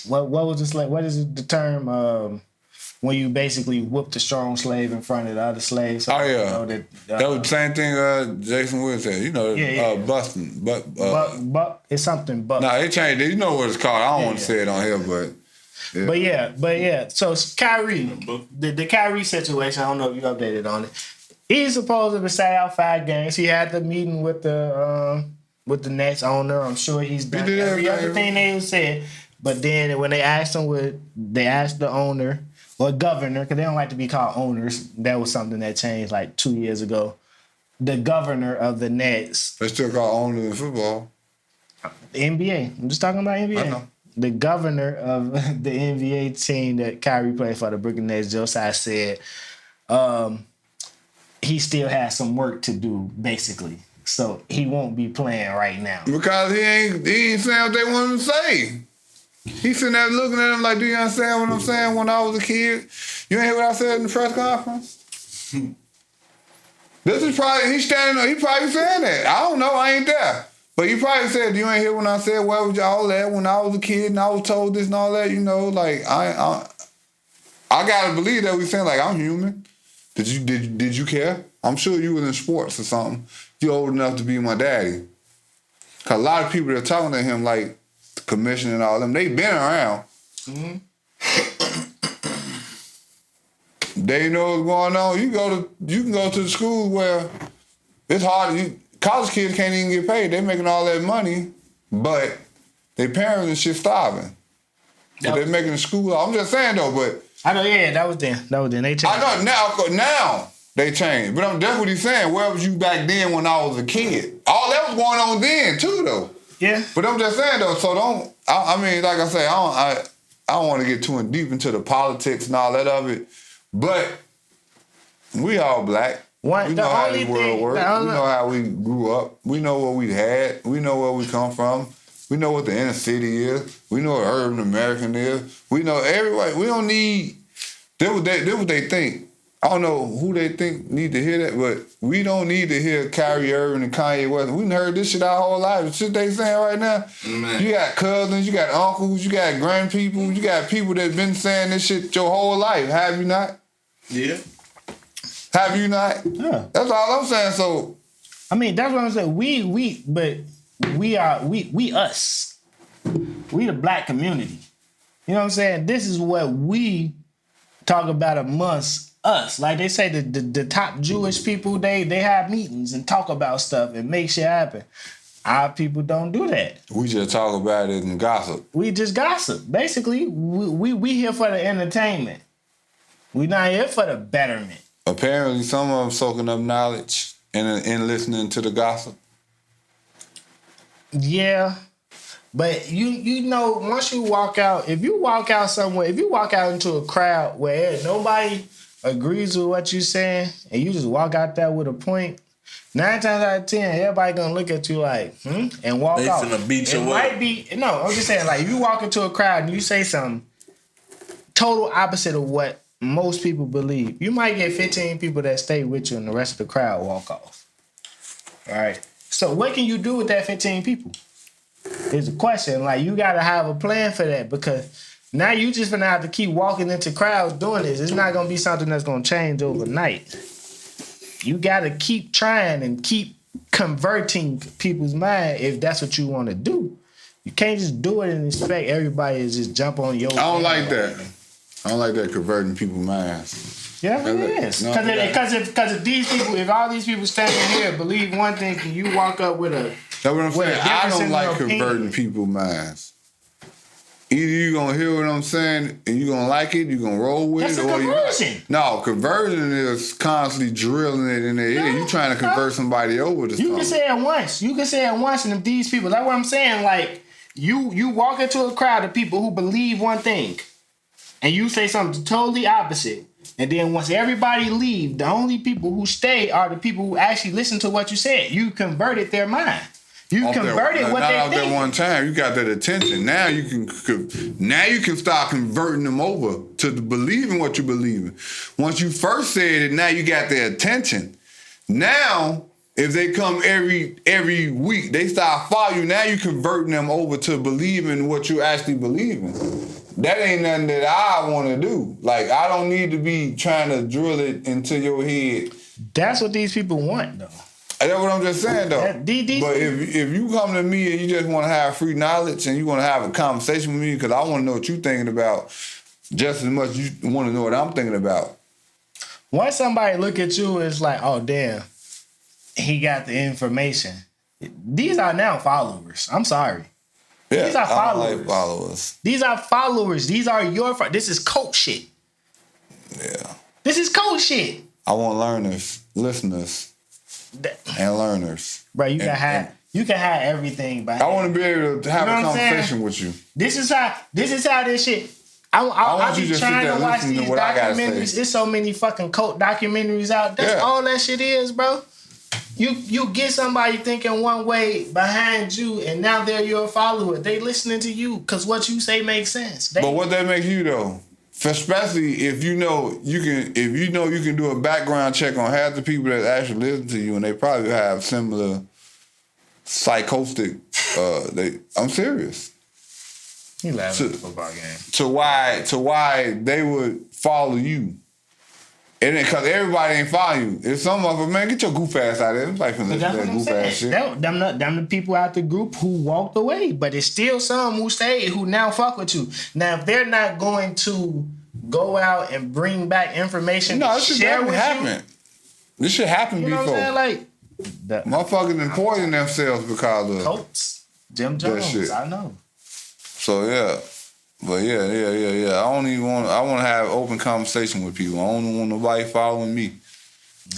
what was this like? What is the term? When you basically whoop the strong slave in front of the other slaves. So that was the same thing Jason Wood said. You know, busting. Buck. It's something buck. No, it changed. You know what it's called. I don't want to say it on here, but... Yeah. But yeah. So Kyrie, the Kyrie situation, I don't know if you updated on it. He's supposed to sat out 5 games. He had the meeting with the Nets owner. I'm sure he's done every other thing they said. But then when they asked him, they asked the owner... or governor, because they don't like to be called owners. That was something that changed like 2 years ago. The governor of the Nets. They still call owners in football. The NBA. I'm just talking about NBA. I know. The governor of the NBA team that Kyrie played for, the Brooklyn Nets, Josiah, said he still has some work to do, basically. So he won't be playing right now. Because he ain't saying what they want him to say. He sitting there looking at him like, do you understand what I'm saying when I was a kid? You ain't hear what I said in the press conference? This is probably, he's standing there, he probably saying that. I don't know, I ain't there. But he probably said, you ain't hear when I said, where was y'all at when I was a kid and I was told this and all that, you know, like, I gotta believe that we saying, like, I'm human. Did you care? I'm sure you was in sports or something. You old enough to be my daddy. Cause a lot of people that are talking to him, like, commission and all them, they been around. Mm-hmm. they know what's going on. You can go to the school where it's hard. College kids can't even get paid. They making all that money, but their parents and shit starving. So they're making the school. I'm just saying though, but I know. Yeah, that was then. They changed. I know now they changed, but that's what he's saying. Where was you back then when I was a kid? All that was going on then too, though. Yeah. But I'm just saying though. So don't. I mean, like I say, I don't want to get too deep into the politics and all that of it, but we all black. We know how this world works. We know how we grew up. We know what we had. We know where we come from. We know what the inner city is. We know what urban American is. We know everybody. We don't need. This what they think. I don't know who they think need to hear that, but we don't need to hear Kyrie Irving and Kanye West. We done heard this shit our whole life. The shit they saying right now. Man. You got cousins, you got uncles, you got grandpeople, you got people that's been saying this shit your whole life. Have you not? Yeah. Have you not? Yeah. That's all I'm saying. So, I mean, that's what I'm saying. We us. We the black community. You know what I'm saying? This is what we talk about amongst us. Like they say, the top Jewish people, they have meetings and talk about stuff and make shit happen. Our people don't do that. We just talk about it and gossip. We just gossip. Basically, we here for the entertainment. We not here for the betterment. Apparently, some of them soaking up knowledge and listening to the gossip. Yeah. But you know, once you walk out, if you walk out somewhere, if you walk out into a crowd where nobody agrees with what you're saying, and you just walk out there with a point, 9 times out of 10, everybody gonna look at you like, and walk off. They finna beat you up. Might be, no, I'm just saying, like, if you walk into a crowd and you say something total opposite of what most people believe, you might get 15 people that stay with you and the rest of the crowd walk off. All right. So what can you do with that 15 people? Is the question. Like, you got to have a plan for that, because now you just gonna have to keep walking into crowds doing this. It's not going to be something that's going to change overnight. You got to keep trying and keep converting people's mind if that's what you want to do. You can't just do it and expect everybody to just jump on your... I don't like that. I don't like that converting people's minds. Yeah, it is. Because if these people, if all these people standing here believe one thing and you walk up with a... That's what I'm saying. I don't like converting people's minds. Either you gonna hear what I'm saying and you gonna like it, you gonna roll with it, or conversion. No, conversion is constantly drilling it in their ear. You trying to convert somebody over to something. You can say it once. You can say it once, and if these people, that's what I'm saying. Like you walk into a crowd of people who believe one thing, and you say something totally opposite. And then once everybody leave, the only people who stay are the people who actually listen to what you said. You converted their mind. You converted what they think. Not that one time. You got that attention. Now you can start converting them over to believing what you believe in. Once you first said it, now you got their attention. Now, if they come every week, they start following you. Now you converting them over to believing what you actually believe in. That ain't nothing that I want to do. Like, I don't need to be trying to drill it into your head. That's what these people want, though. That's what I'm just saying, though. But if you come to me and you just want to have free knowledge and you want to have a conversation with me because I want to know what you're thinking about just as much as you want to know what I'm thinking about. Once somebody look at you, it's like, oh, damn, he got the information. These are now followers. I'm sorry. Yeah, these are followers. I like followers. These are followers. These are your This is cult shit. Yeah. This is cult shit. I want learners, listeners, and learners. Bro, you can have everything. I want to be able to have a conversation with you. This is how this shit. I be trying to watch these documentaries. There's so many fucking cult documentaries out. That's all that shit is, bro. You get somebody thinking one way behind you, and now they're your follower. They listening to you because what you say makes sense. But what that makes you though, especially if you know you can do a background check on half the people that actually listen to you, and they probably have similar psychotic. I'm serious. You laughing at the football game. To why they would follow you. And because everybody ain't following you. If some of them, man, get your goof ass out of there. Everybody finna listen to that goof ass shit. Them the people out the group who walked away. But it's still some who stayed, who now fuck with you. Now, if they're not going to go out and bring back information. No, this shit happened. This shit happened before. Know what I'm saying? Like, motherfuckers been poisoning themselves because of Colts, Jim Jones. Shit. I know. So yeah. But yeah. I don't even want. I want to have open conversation with people. I don't want nobody following me.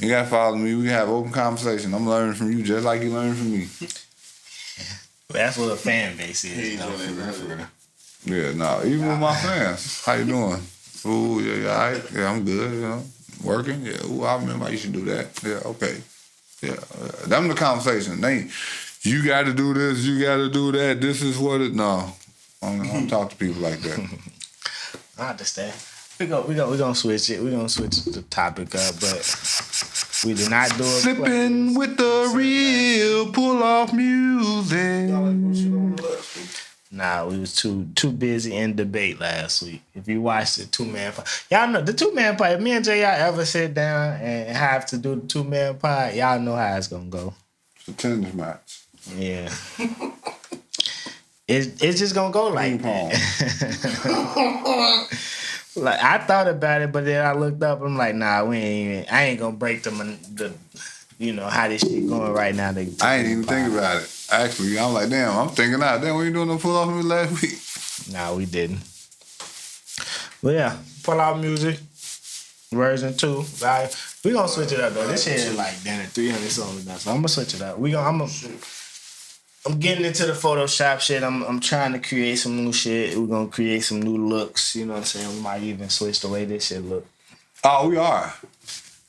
You gotta follow me. We have open conversation. I'm learning from you just like you learning from me. That's what a fan base is. Yeah, even with my fans. How you doing? Ooh, yeah, all right. Yeah, I'm good. You know, working. Yeah, ooh, I remember I used to do that. Yeah, okay. Yeah, them the conversation. You got to do this. You got to do that. This is what it. No, I don't talk to people like that. I understand. We gonna switch it. We gonna switch the topic up, but we do not do it. Sippin with the real pull off music. Nah, we was too busy in debate last week. If you watched the 2-man pod, y'all know the 2-man pod. If me and Jay ever sit down and have to do the 2-man pod, y'all know how it's gonna go. It's a tennis match. Yeah. It's just gonna go like that. Like I thought about it, but then I looked up. I'm like, nah, I ain't gonna break the how this shit going right now. I ain't even think about it. Actually, I'm like, damn, I'm thinking out. Damn, we ain't doing no pull off music last week. Nah, we didn't. But yeah, pull off music version 2. Right? We gonna switch it up though. This shit is like damn 300 songs now, so I'm gonna switch it up. I'm getting into the Photoshop shit. I'm trying to create some new shit. We're gonna create some new looks. You know what I'm saying? We might even switch the way this shit look. Oh, we are.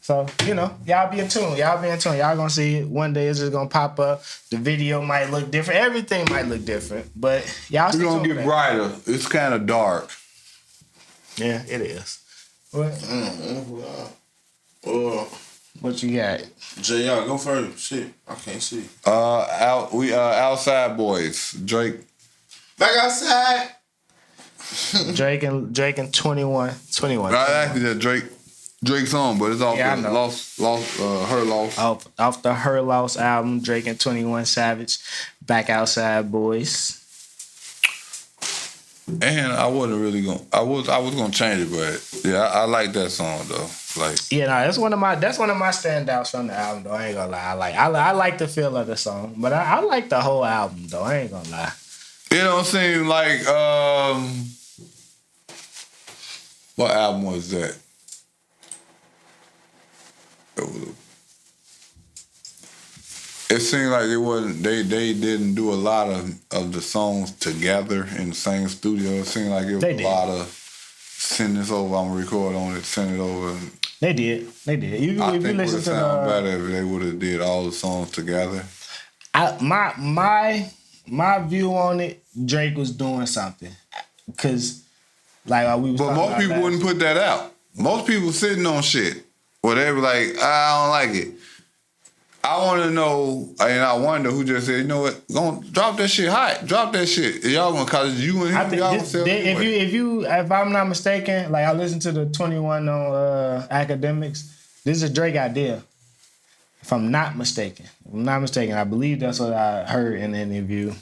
So, y'all be in tune. Y'all gonna see it. One day it's just gonna pop up. The video might look different. Everything might look different. But y'all still gonna get brighter. It's kind of dark. Yeah, it is. What you got? JR, go first. Shit, I can't see. Outside Boys. Drake. Back outside. Drake and 21. Actually, that Drake's song, but it's off Her Loss. Off the Her Loss album, Drake and 21 Savage. Back Outside Boys. And I wasn't really I was gonna change it, but yeah, I like that song though. That's one of my standouts from the album though. I ain't gonna lie. I like the feel of the song, but I like the whole album though. I ain't gonna lie. It don't seem like what album was that? It seemed like it wasn't. They didn't do a lot of the songs together in the same studio. It seemed like it was a lot of send this over. I'm gonna record on it. Send it over. They did. I think it would have sounded better if they would have did all the songs together. My view on it, Drake was doing something, cause like we was. But most people wouldn't put that out. Most people sitting on shit. Well, they were like, I don't like it. I want to know, and I wonder who just said, you know what, go drop that shit hot. Drop that shit. Y'all gonna cause you and him. If I'm not mistaken, like I listened to the 21 on Academics. This is a Drake idea. If I'm not mistaken, I believe that's what I heard in the interview.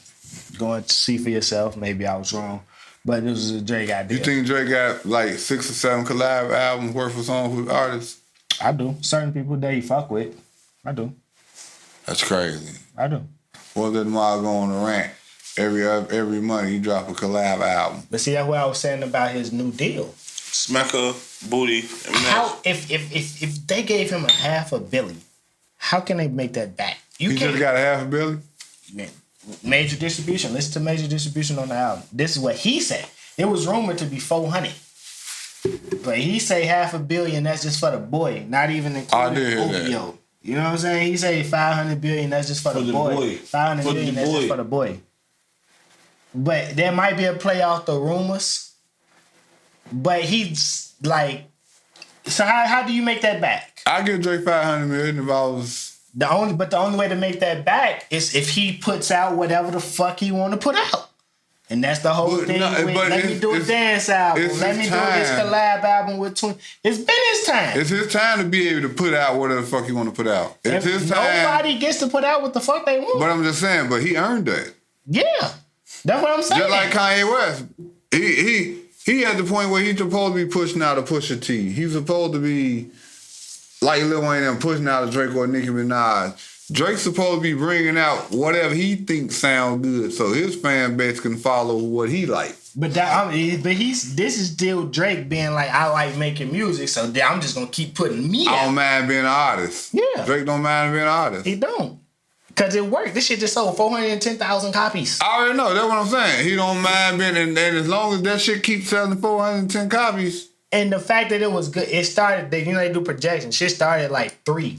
Going to see for yourself. Maybe I was wrong, but this was a Drake idea. You think Drake got like 6 or 7 collab albums worth of songs with artists? I do. Certain people that he fuck with. I do. That's crazy. I do. Well, then why go on a rant? Every month he drop a collab album. But see, that's what I was saying about his new deal. Smacker, booty, and how if they gave him a $500 million, how can they make that back? He just got a $500 million? Man, major distribution. Listen to major distribution on the album. This is what he said. It was rumored to be 400. But he say $500 million, that's just for the boy, not even including OVO. You know what I'm saying? He say $500 billion, that's just for the boy. $500 million, that's just for the boy. But there might be a play off the rumors. But he's like, so how do you make that back? I give Drake $500 million if I was. The only way to make that back is if he puts out whatever the fuck he want to put out. And that's the whole thing. Let me do a dance album. Let me do this collab album with Twin. It's been his time. It's his time to be able to put out whatever the fuck he want to put out. It's his time. Nobody gets to put out what the fuck they want. But I'm just saying, but he earned that. Yeah. That's what I'm saying. Just like Kanye West. He at the point where he's supposed to be pushing out a Pusha T. He's supposed to be like Lil Wayne and pushing out a Drake or Nicki Minaj. Drake's supposed to be bringing out whatever he thinks sound good, so his fan base can follow what he like. But this is still Drake being like, I like making music, so I'm just gonna keep putting me out. I don't mind being an artist. Yeah, Drake don't mind being an artist. He don't. Cause it worked. This shit just sold 410,000 copies. I already know. That's what I'm saying. He don't mind being, and as long as that shit keeps selling 410 copies. And the fact that it was good, it started. They do projections. Shit started at like 3.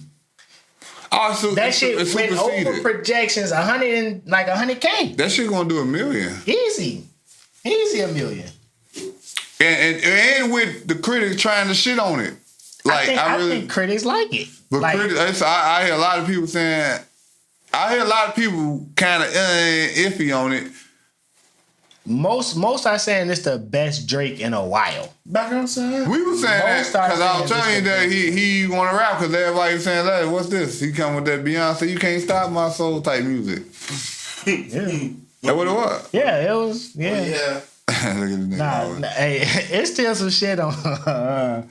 Also, that shit went over projections 100K. That shit gonna do $1 million. Easy $1 million. And with the critics trying to shit on it, like I think critics like it. But like, critics, I hear a lot of people saying. I hear a lot of people kind of iffy on it. Most are saying it's the best Drake in a while. Back outside. We were saying that because I was telling you that he want to rap because everybody was saying, "Hey, what's this?" He come with that Beyonce, "You can't stop my soul" type music. Yeah. That what it was. Yeah, it was. Yeah. Yeah. Hey, it's still some shit on.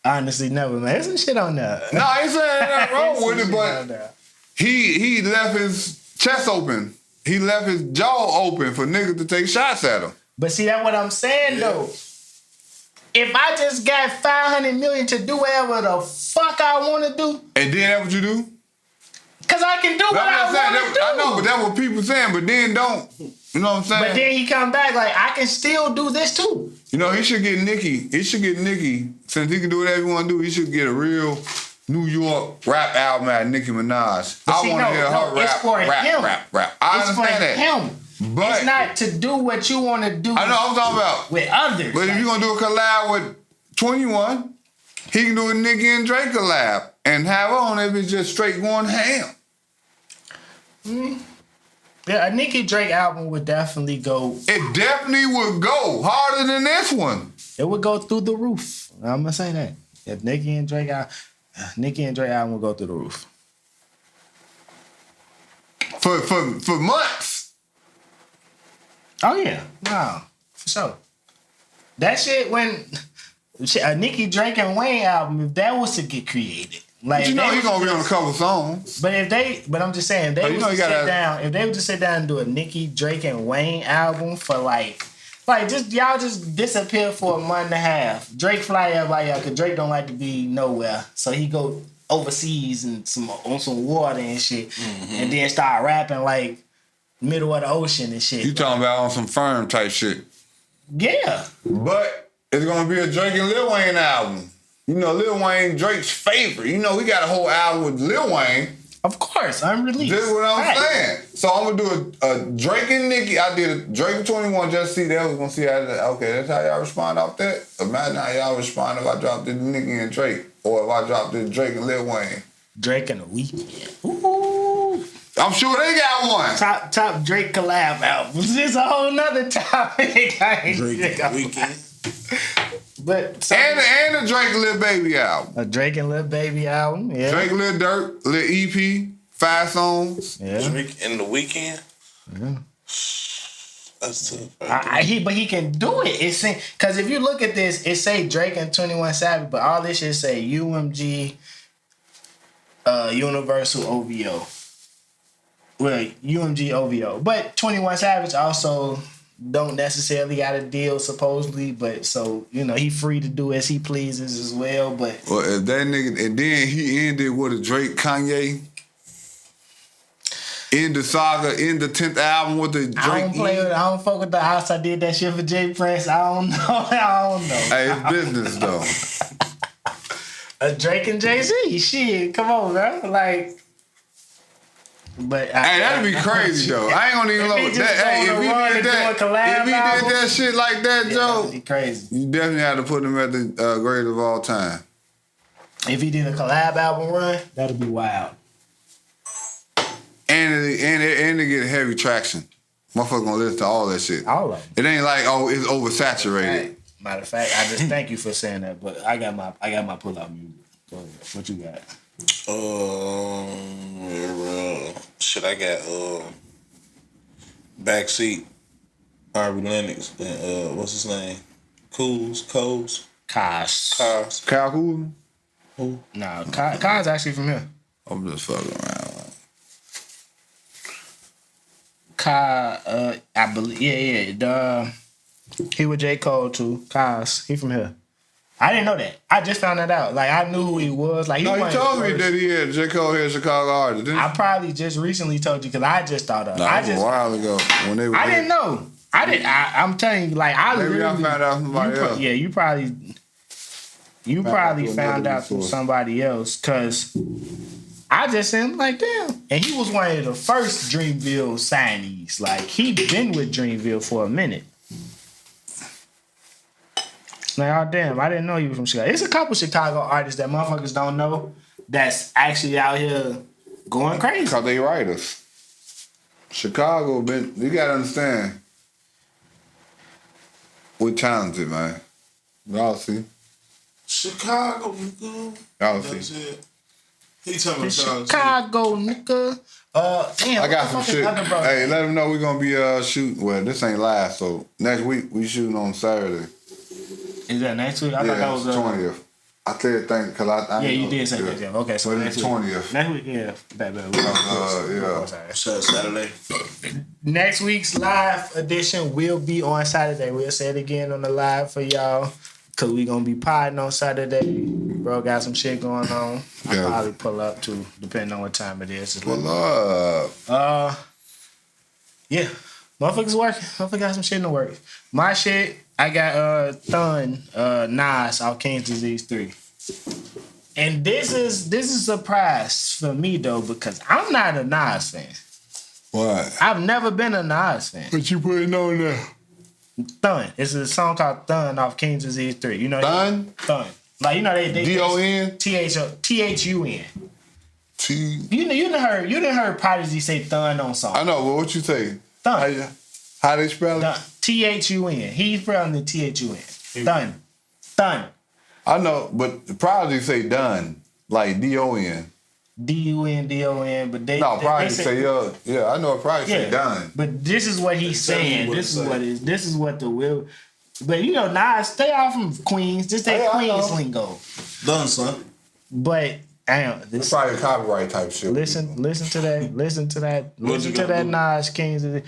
Honestly, never, man. There's some shit on there. No, I ain't saying nothing wrong with it, but he left his chest open. He left his jaw open for niggas to take shots at him. But see, that's what I'm saying, though. If I just got $500 million to do whatever the fuck I want to do. And then that's what you do? Because I can do what I want to do. I know, but that's what people saying, but then don't. You know what I'm saying? But then he come back like, I can still do this too. You know, he should get Nicki. Since he can do whatever he want to do, he should get a real New York rap album at Nicki Minaj. I want to hear her rap. I understand that. Him. But it's not to do what you want to do. I know I'm talking about with others. But if you're gonna do a collab with 21, he can do a Nicki and Drake collab and have her on it. It's just straight going ham. Yeah, a Nicki Drake album would definitely go. It definitely would go harder than this one. It would go through the roof. I'm gonna say that. If Nicki and Drake album would go through the roof. For months. Oh yeah, no, for sure. That shit when a Nicki Drake and Wayne album, if that was to get created. Like, but you know he's gonna be on a couple songs. But I'm just saying, if they would just sit down and do a Nicki, Drake, and Wayne album for like just y'all just disappear for a month and a half. Drake fly everybody out because Drake don't like to be nowhere, so he go overseas and on some water and shit, and then start rapping like middle of the ocean and shit. You talking about on some firm type shit? Yeah, but it's gonna be a Drake and Lil Wayne album. You know, Lil Wayne, Drake's favorite. You know, we got a whole album with Lil Wayne. Of course, unreleased. This is what I'm saying. So I'm gonna do a Drake and Nicki. I did a Drake and 21 just to see that. I was gonna see how okay, that's how y'all respond off that. Imagine how y'all respond if I dropped the Nicki and Drake, or if I dropped the Drake and Lil Wayne. Drake and the Weeknd. Ooh. I'm sure they got one. Top Drake collab albums. It's a whole nother topic. Drake and the Weeknd. But and a Drake and Lil Baby album. A Drake and Lil Baby album, yeah. Drake, Lil Durk, Lil EP, 5 songs. Yeah. Drake and the Weeknd. Yeah. That's tough. But he can do it. It's because if you look at this, it say Drake and 21 Savage, but all this shit say UMG, Universal OVO. Well, UMG OVO, but 21 Savage also don't necessarily got a deal supposedly, but so you know he free to do as he pleases as well. But if that nigga, and then he ended with a Drake Kanye. In the saga, in the 10th album with the Drake. I don't fuck with the house. I did that shit for J Prince. I don't know. Hey, it's business though. A Drake and Jay-Z. Shit, come on, bro. Like, but hey, that'd be crazy though. I ain't gonna even know that. Hey, if he did that shit like that, Joe, that'd be crazy. You definitely had to put him at the greatest of all time. If he did a collab album run, that'd be wild. And they get heavy traction. Motherfuckers gonna listen to all that shit. All of them. It ain't like it's oversaturated. Right. Matter of fact, I just thank you for saying that. But I got my pull out music. Go ahead. What you got? Shit, I got Backseat, Harvey Lennox, and what's his name? Coles. Kaz. Kyle Kuzma? Who? Nah, Kaz actually from here. I'm just fucking around. I believe, yeah. He with J. Cole too. Kaz, he from here. I didn't know that. I just found that out. Like, I knew who he was. Like, he told me that he had J. Cole here, Chicago artist. Didn't I probably just recently told you because I just thought of it. A while ago when they were. I didn't know. I'm telling you, like, maybe I found out from somebody else. Yeah, you probably found out from somebody else because I just said, like, damn. And he was one of the first Dreamville signees. Like, he been with Dreamville for a minute. Like, oh, damn, I didn't know you were from Chicago. It's a couple Chicago artists that motherfuckers don't know that's actually out here going crazy. Because they writers. Chicago, you got to understand. We're talented, man. Y'all see. Chicago, nigga. Y'all see. He talking about Chicago, nigga. Damn, I got some shit. Hey, let them know we're going to be shooting. Well, this ain't live, so next week we shooting on Saturday. Is that next week? I thought that was 20th. I said thank because I you did say that. Yeah. Okay, so next 20th. Next week, yeah. Saturday. Next week's live edition will be on Saturday. We'll say it again on the live for y'all because we gonna be podding on Saturday. Bro got some shit going on. I'll probably pull up too, depending on what time it is. Pull up. Yeah. Motherfuckers working. Motherfuckers got some shit in the works. My shit, I got Thun, Nas off King's Disease 3. And this is a surprise for me though, because I'm not a Nas fan. What? I've never been a Nas fan. What you putting on there? Thun. It's a song called Thun off King's Disease 3. You know Thun? Thun. Like, you know they D-O-N? T-H-U-N. You done heard Prodigy say Thun on song. I know, but what you say? Thun. How they spell it? T-H-U-N. He's spelling the T-H-U-N. Thun. I know, but Prodigy say done. Like D-O-N. D-U-N, but they... No, Prodigy say, yeah, I know Prodigy say done. But this is what he's saying. This is what the will... But, you know, Nas, stay off from Queens. Just take Queens lingo. Done, son. But... It's probably copyright type shit. Listen to that. Listen to that Nas King's Disease.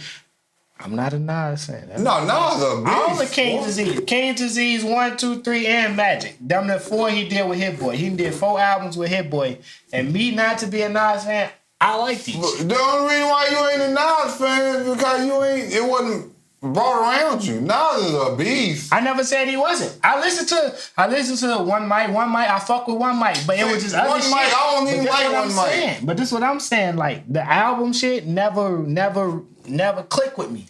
I'm not a Nas fan. No, Nas a beast. All the King's Disease. King's Disease 1, 2, 3, and Magic. Damn near 4 he did with Hit Boy. He did 4 albums with Hit Boy. And me not to be a Nas fan, I like these. The only reason why you ain't a Nas fan is because it wasn't brought around you. Nas is a beast. I never said he wasn't. I listened to one mic. I fuck with one mic, but it was just other shit. One mic, I don't even like one mic. But this is what I'm saying. Like, the album shit never clicked with me.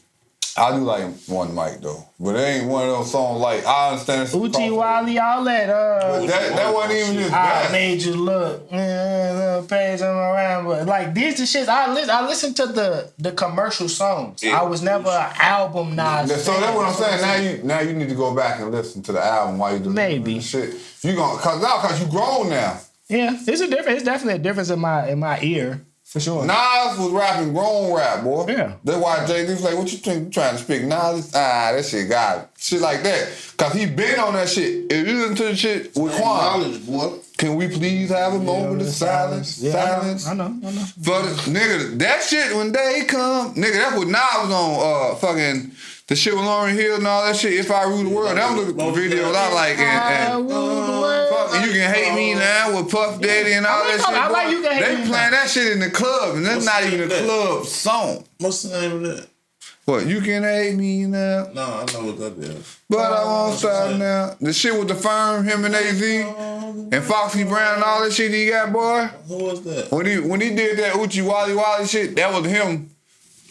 I do like one mic though, but it ain't one of those songs like I understand. Uchi Wally, all that. That wasn't even his best. I made you look, little page on my around, but like these the shit. I listened to the commercial songs. Yeah. I was never an album Nas. So that's what I'm saying. Now you need to go back and listen to the album while you do maybe shit. You gonna cause you grown now. Yeah, it's a difference. It's definitely a difference in my ear. For sure. Nas was rapping grown rap, boy. Yeah. That's why Jay-Z was like, what you think you trying to speak? Nas, that shit got it. Shit like that. Because he been on that shit. If you listen to the shit with Quan, boy. Can we please have a moment of silence? Yeah, silence. I know. For nigga, that shit when they come, nigga, that's what Nas was on fucking the shit with Lauryn Hill and all that shit. If I Rule the World, that was the videos I like. And you can hate me now with Puff Daddy and all that shit. I like you can hate me. They playing that shit in the club, and that's not even a club song. What's the name of that? What, you can hate me now? No, I know what that is. But I won't stop now. The shit with the Firm, him and AZ, and Foxy Brown and all that shit he got, boy. Who was that? When he did that Uchi Wally Wally shit, that was him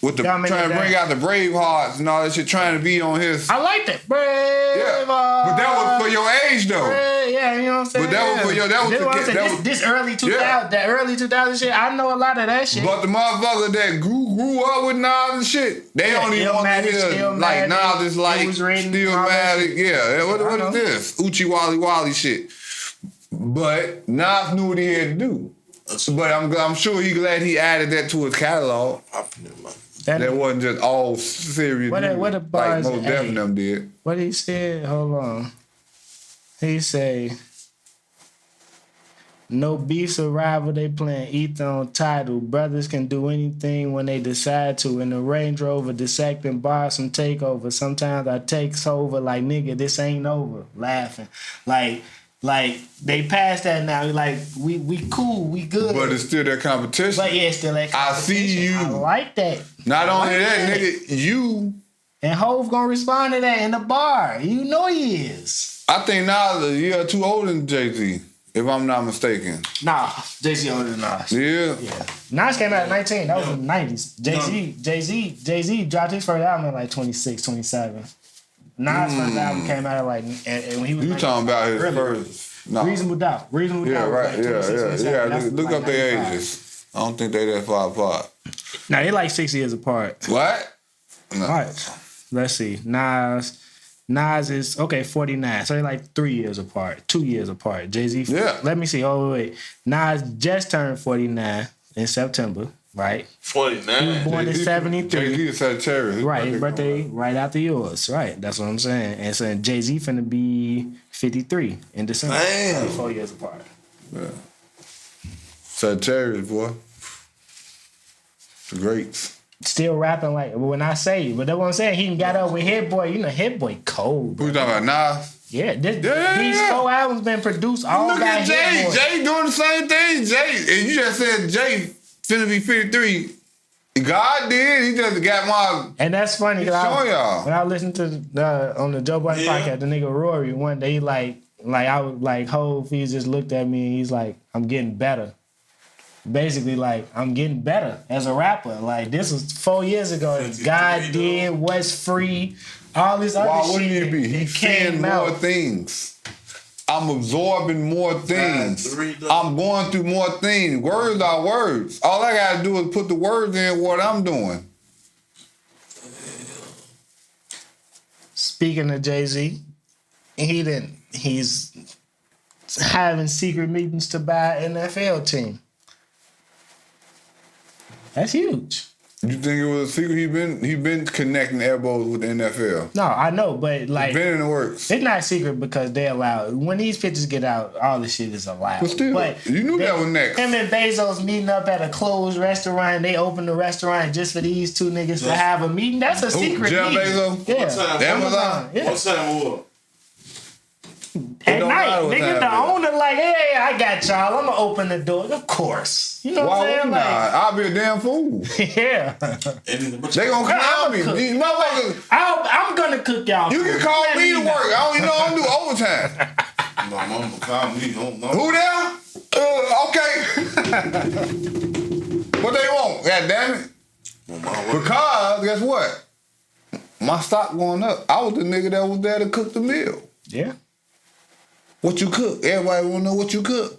with the trying to bring out the Bravehearts and all that shit, trying to be on his. I like that Braveheart. Yeah, but that was for your age though. Yeah, you know what I'm saying. But that was for your. That was this early 2000, that early 2000 shit. I know a lot of that shit. But the motherfucker that grew up with Nas and shit, they don't even want to hear like Nas is like Stillmatic. Yeah, what is this Uchi Wally Wally shit? But Nas knew what he had to do. But I'm sure he glad he added that to his catalog. That wasn't just all serious. What the bars? Like Most Def them did. What he said? Hold on. He say, no beef survival, they playing Ether on title. Brothers can do anything when they decide to. In the Range Rover, dissecting bars from takeover. Sometimes I takes over like, nigga, this ain't over. Laughing. Like they passed that now. Like, we cool, we good. But it's still that competition. But yeah, it's still that competition. I see you. I like that. Not only that, nigga, you. And Hov gonna respond to that in the bar. You know he is. I think Nas a year or two older than Jay-Z, if I'm not mistaken. Nah, Jay-Z older than Nas. Yeah. Nas came out at 19. That was in the 90s. Jay-Z dropped his first album at like 26, 27. Nas' first album came out at like, and when he was you talking about his first. No. Reasonable Doubt. Yeah, right. Like 26, yeah. Look like up their ages. I don't think they that far apart. Nah, they like 6 years apart. What? No. All right. Let's see. Nas is, 49. So they're like 3 years apart, 2 years apart. Jay-Z, let me see. Oh, wait. Nas just turned 49 in September, right? 49? He was born in 73. Jay-Z is Sagittarius. Right, his birthday right after yours. Right, that's what I'm saying. And so Jay-Z finna be 53 in December. Damn. 4 years apart. Yeah. Sagittarius, boy. The greats. Still rapping like when I say, but that's what I'm saying. He got up with Hit Boy. You know, Hit Boy cold. Who you talking about? Nas? Yeah, these 4 albums been produced all Look by at Jay. Hit Boy. Jay doing the same thing. Jay, and you just said Jay finna be 53. God did. He just got my. And that's funny. Show y'all. When I listened to on the Joe Budden podcast, the nigga Rory one day, I was like, Hov, he just looked at me and he's like, I'm getting better. Basically, like, I'm getting better as a rapper. Like, this was 4 years ago. God did, what's free, all this other shit. Why wouldn't he be? He's seeing more things. I'm absorbing more things. I'm going through more things. Words are words. All I gotta do is put the words in what I'm doing. Speaking of Jay-Z, he's having secret meetings to buy an NFL team. That's huge. You think it was a secret? He been connecting elbows with the NFL. No, I know, but like, it's been in the works. It's not secret because they allow. When these pictures get out, all this shit is allowed. But still, you knew that was next. Him and Bezos meeting up at a closed restaurant. They opened the restaurant just for these two niggas to have a meeting. That's a secret Jeff meeting. Bezos? Yeah. Amazon? Yeah. What time was At night, nigga, the owner like, hey, I got y'all. I'm gonna open the door. Of course, you know what I'm saying? Like, I'll be a damn fool. Yeah, they gonna call me. These motherfuckers. I'm gonna cook y'all. You can call me to work. I don't do overtime. No, mama call me. Who there? Okay. What they want? God damn it. Because guess what? My stock going up. I was the nigga that was there to cook the meal. Yeah. What you cook? Everybody want to know what you cook.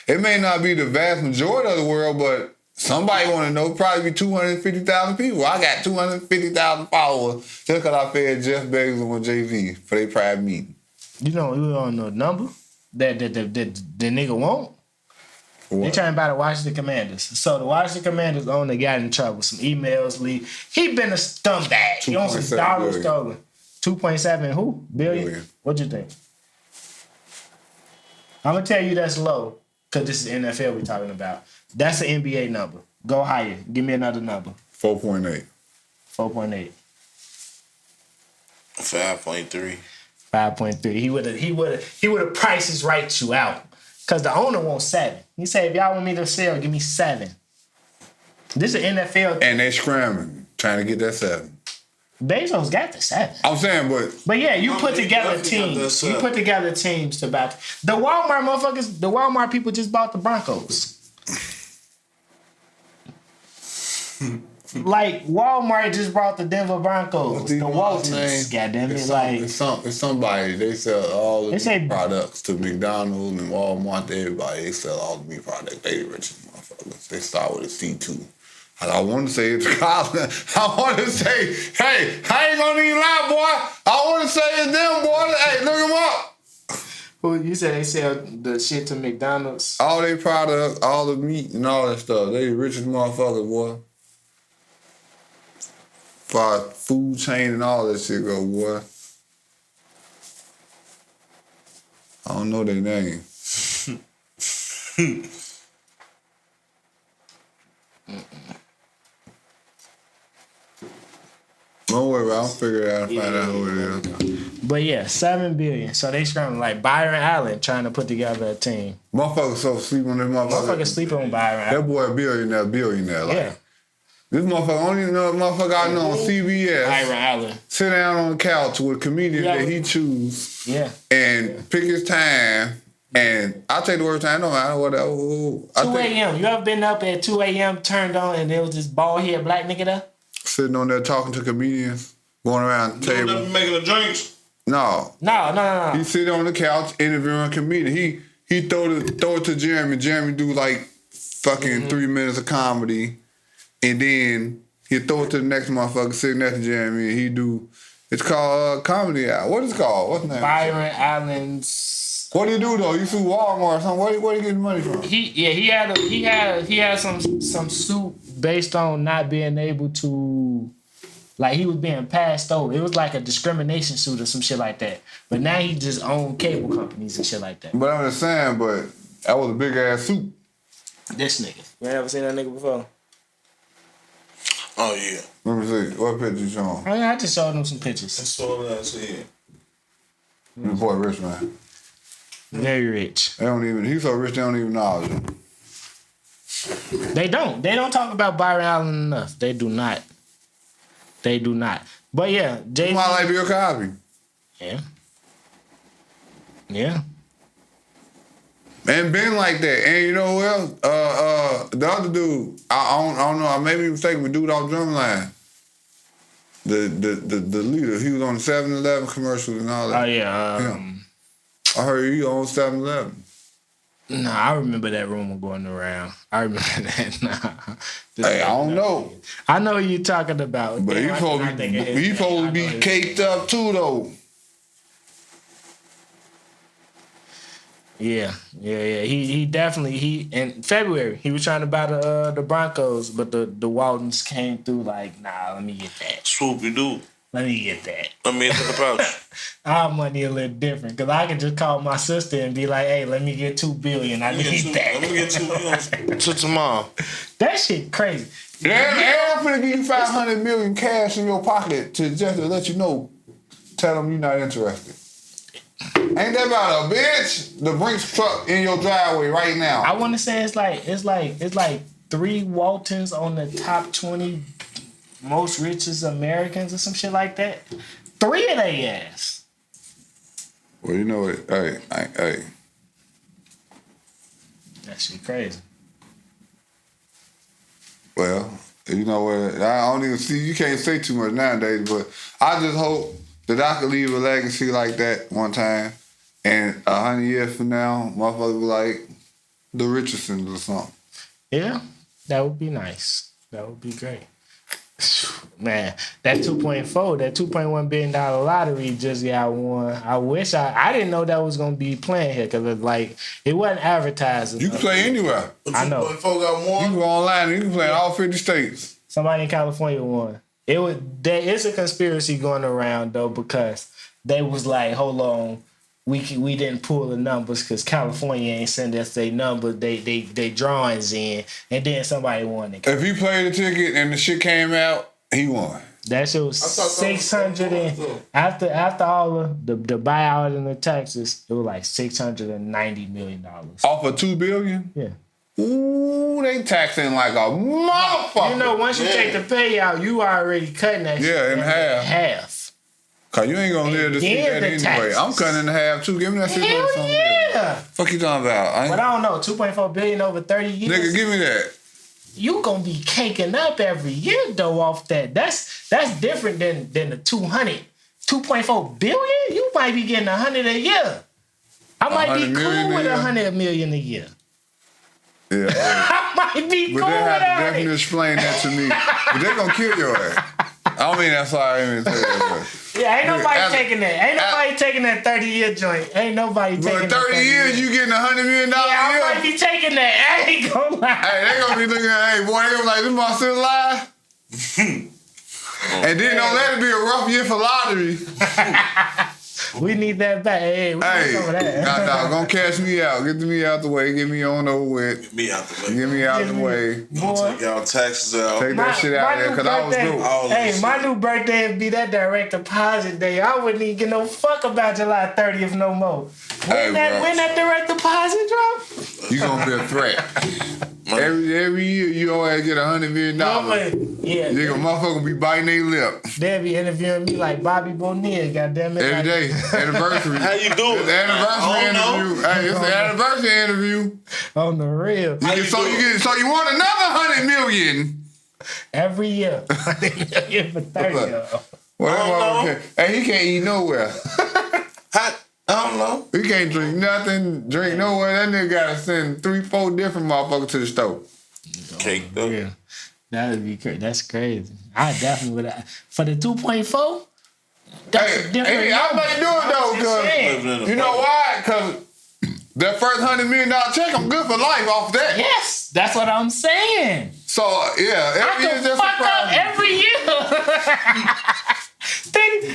It may not be the vast majority of the world, but somebody want to know. Probably be 250,000 people. I got 250,000 followers just because I fed Jeff Bezos and Jay-Z for their private meeting. You don't know the number that the nigga want? What? They trying to buy the Washington Commanders. So the Washington Commanders owner got in trouble. Some emails leaked. He been a scumbag. He owns some dollars stolen. 2.7 who? Billion? What you think? I'm going to tell you that's low because this is NFL we're talking about. That's an NBA number. Go higher. Give me another number. 4.8. 4.8. 5.3. 5.3. He would have prices right you out because the owner wants 7. He said, if y'all want me to sell, give me 7. This is an NFL. And they scrambling, trying to get that 7. Bezos got the 7. I'm saying, but yeah, you put together teams. You put together teams to back. The Walmart motherfuckers, the Walmart people just bought the Broncos. Like Walmart just brought the Denver Broncos. The Waltons, goddamn it! It's somebody. They sell all the products to McDonald's and Walmart. To everybody, they sell all the meat products. They the richest motherfuckers. They start with a C2. I want to say it's Colin. I want to say, hey, I ain't gonna even lie, boy. I want to say it's them, boy. Hey, look them up. Who you said they sell the shit to McDonald's? All their products, all the meat and all that stuff. They the richest motherfuckers, boy. far as food chain and all that shit go, boy. I don't know their name. Don't worry about it. I'll figure it out and find out who it is. But yeah, $7 billion. So they scrambling like Byron Allen trying to put together a team. Motherfuckers so sleep on this motherfucker. Motherfuckers sleeping on Byron Allen. That boy a billionaire. Like, yeah. This motherfucker, only motherfucker I know on CBS. Byron Allen. Sit down on the couch with a comedian that he choose. Yeah. And pick his time. And I'll take the word time, no matter whatever. 2 a.m. You ever been up at 2 a.m., turned on, and there was this bald head black nigga there? Sitting on there talking to comedians, going around the table. You making the drinks? No. No. He sit on the couch interviewing a comedian. He throw it to Jeremy. Jeremy do like fucking 3 minutes of comedy. And then he throw it to the next motherfucker sitting next to Jeremy. And he do, it's called Comedy Hour. What is it called? What's the name? Byron Allen's. What do you do though? You through Walmart or something? Where you getting money from? He had some suit based on not being able to, like he was being passed over. It was like a discrimination suit or some shit like that. But now he just owned cable companies and shit like that. But I'm just saying, but that was a big ass suit. This nigga. You ever seen that nigga before? Oh yeah. Let me see. What picture you showing? I just showed him some pictures. I saw that. I see. The boy rich man. Very rich. He's so rich they don't even acknowledge him. They don't talk about Byron Allen enough. They do not. But yeah, Jay-Z. Might like Bill Cosby. Yeah. And been like that. And you know what else? The other dude, I don't know, I may be mistaken, but dude off Drumline. The leader, he was on the 7-Eleven commercials and all that. Oh yeah. I heard he on 7-Eleven. Nah, I remember that rumor going around. I remember that. Nah. Hey, I don't know. I know who you're talking about. But he's supposed to be caked up too, though. Yeah. He definitely in February he was trying to buy the Broncos, but the Waltons came through like, nah, let me get that. Swoopy doo. Let me get that. Let me into the pouch. Our money a little different because I can just call my sister and be like, hey, let me get $2 billion. I need that. Let me get $2 billion to tomorrow. That shit crazy. I'm finna give you $500 million cash in your pocket to just to let you know. Tell them you're not interested. Ain't that about a bitch? The Brinks truck in your driveway right now. I want to say it's like 3 Waltons on the top 20 most richest Americans or some shit like that. 3 of they ass. Well, you know what? Hey. That shit crazy. Well, you know what? I don't even see. You can't say too much nowadays, but I just hope that I could leave a legacy like that one time, and 100 years from now, motherfuckers be like the Richardsons or something. Yeah, that would be nice. That would be great. Man, that 2.1 billion dollar lottery just got won. I wish I didn't know that was gonna be playing here because it wasn't advertised. You can play anywhere. I know. 2.4 got won. You can go online and you can play in all 50 states. Somebody in California won. It's a conspiracy going around though because they was like, hold on, we didn't pull the numbers because California ain't send us their numbers, they drawings in, and then somebody won it. If he played the ticket and the shit came out, he won. That shit was 600 and after all of the buyout and the taxes, it was like $690 million. Off of $2 billion? Yeah. Ooh, they taxing like a motherfucker. You know, once you take the payout, you already cutting that shit in half. Cause you ain't gonna live to see that anyway. Taxes. I'm cutting in half too. Give me that $600 something. Yeah. Fuck you talking about? But I don't know, $2.4 billion over 30 years. Nigga, give me that. You gonna be caking up every year though off that. That's different than the 200. 2.4 billion? You might be getting 100 a year. I might be cool with 100 million a year. Yeah. I might be cool with that. But they have to definitely explain that to me. But they're gonna kill your ass. I don't mean that's why I even say that. Yeah, ain't nobody taking that. Ain't nobody taking that 30-year joint. Ain't nobody taking that. But 30 years, you getting $100 million a year? Yeah, I might be taking that. I ain't gonna lie. Hey, they gonna be looking at, hey, boy, they gonna be like, this mother still alive? And then don't let it be a rough year for lottery. We need that back. Hey, we need some of that. Nah, gonna cash me out. Get me out the way. Get me on over with. Get me out the way. Get me out the way. Boy. Take y'all taxes out. Take that shit out there, because I was broke. Hey, my new birthday would be that direct deposit day. I wouldn't even give no fuck about July 30th no more. When that direct deposit drop? You gonna be a threat. Every year you always get $100 million. Yeah. Nigga, motherfucker be biting their lip. They'll be interviewing me like Bobby Bonilla, goddamn it. Every day. Anniversary. How you doing? It's the anniversary interview. Hey, it's the anniversary interview. On the real. So you want another $100 million. Every year. $100 million for 30 Well, hey, he can't eat nowhere. I don't know. He can't drink nothing, drink nowhere. That nigga gotta send 3-4 different motherfuckers to the store. Cake though. Yeah. That would be crazy. That's crazy. I definitely would. For the 2.4, that's a different. Hey, I might do it though, because you know why? Because that first $100 million check, I'm good for life off that. Yes, that's what I'm saying. So yeah, every year just fuck up every year.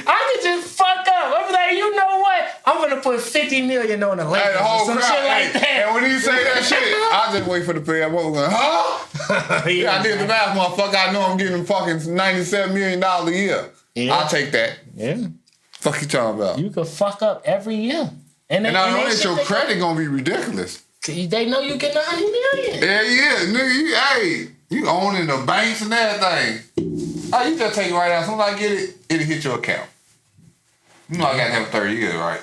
I could just fuck up. I'm like, you know what? I'm gonna put $50 million on the Lakers or some shit like that. And when you say that shit, I just wait for the pay. I'm going, huh? Yeah, I did the math, motherfucker. I know I'm getting fucking $97 million a year. Yeah. I'll take that. Yeah. Fuck you talking about? You could fuck up every year. And not only is your credit gonna be ridiculous. They know you getting $100 million. Yeah, nigga. You owning the banks and everything. Oh, you just take it right out. As soon as I get it, it'll hit your account. You know I gotta have 30 years, right?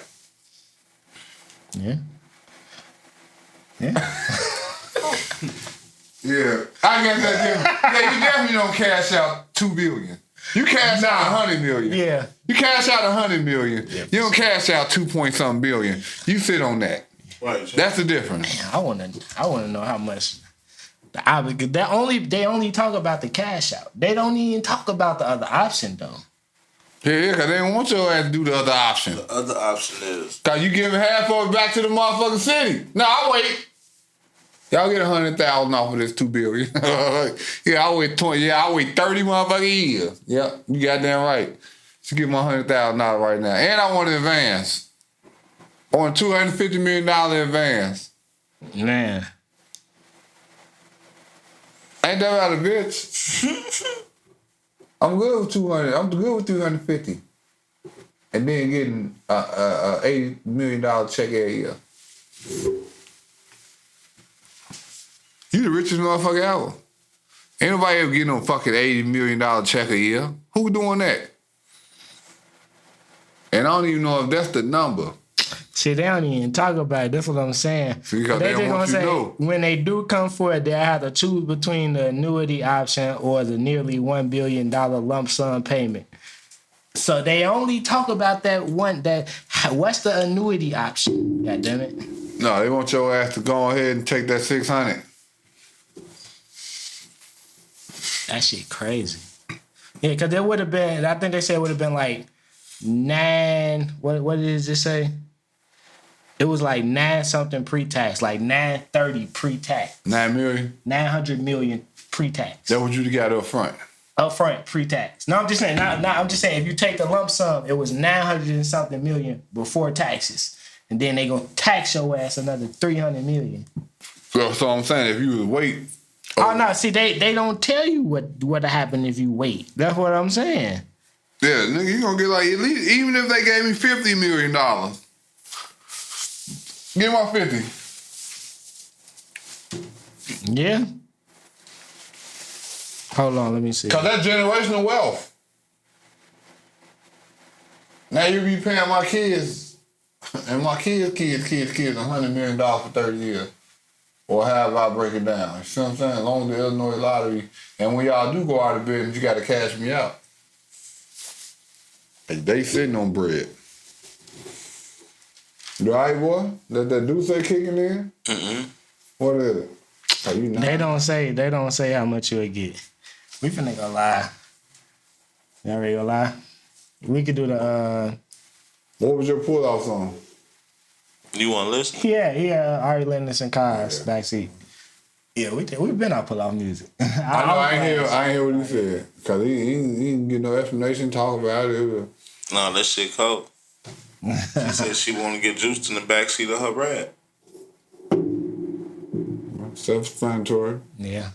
Yeah. Yeah. I guess that's different. Yeah, you definitely don't cash out $2 billion. You cash out $100 million. Yeah. You cash out $100 million. Yeah. You don't cash out 2-point-something billion. You sit on that. Right. That's the difference. Man, I wanna know how much. They only talk about the cash out. They don't even talk about the other option though. Yeah, because they don't want your ass to do the other option. The other option is because you giving half of it back to the motherfucking city. No, I'll wait. Y'all get $100,000 off of this $2 billion. Yeah, I'll wait 20. Yeah, I'll wait 30 motherfucking years. Yep, you goddamn right. Just give my $100,000 right now, and I want an advance. I want $250 million advance. Man. Ain't that about a bitch? I'm good with 200. I'm good with 250, and then getting a $80 million check every year. You the richest motherfucker ever. Ain't nobody ever getting no fucking $80 million check a year. Who doing that? And I don't even know if that's the number. See, they don't even talk about it. That's what I'm saying. See, because they don't want you to know. When they do come for it, they'll have to choose between the annuity option or the nearly $1 billion lump sum payment. So they only talk about that one. What's the annuity option? God damn it. No, they want your ass to go ahead and take that $600. That shit crazy. Yeah, because there would have been, I think they said it would have been like 9, what did it just say? It was like 9 something pre-tax, like 930 pre-tax. 9 million? 900 million pre-tax. That what you got up front? Up front, pre-tax. No, I'm just saying, I'm just saying, if you take the lump sum, it was 900 and something million before taxes. And then they gonna tax your ass another 300 million. So I'm saying, if you was wait. Oh no, see, they don't tell you what'll happen if you wait. That's what I'm saying. Yeah, nigga, you gonna get like, at least, even if they gave me $50 million. Give my 50. Yeah. Hold on, let me see. Cause that's generational wealth. Now you be paying my kids and my kids $100 million for 30 years. Or however I break it down. You see what I'm saying? As long as the Illinois lottery, and when y'all do go out of business, you gotta cash me out. They sitting on bread. You all right, boy? That dude say kicking in? Mm-mm. What is it? Oh, you not? They don't say how much you'll get. We finna go live. You ready to go live? We could do the What was your pull-off song? You want to listen? Yeah, Ari Lennox and Kaz backseat. Yeah, we've been out pull off music. I ain't hear what he said. Cause he didn't get no explanation, talk about it. No, that shit cold. She said she want to get juiced in the backseat of her rap. Self-explanatory. Yeah.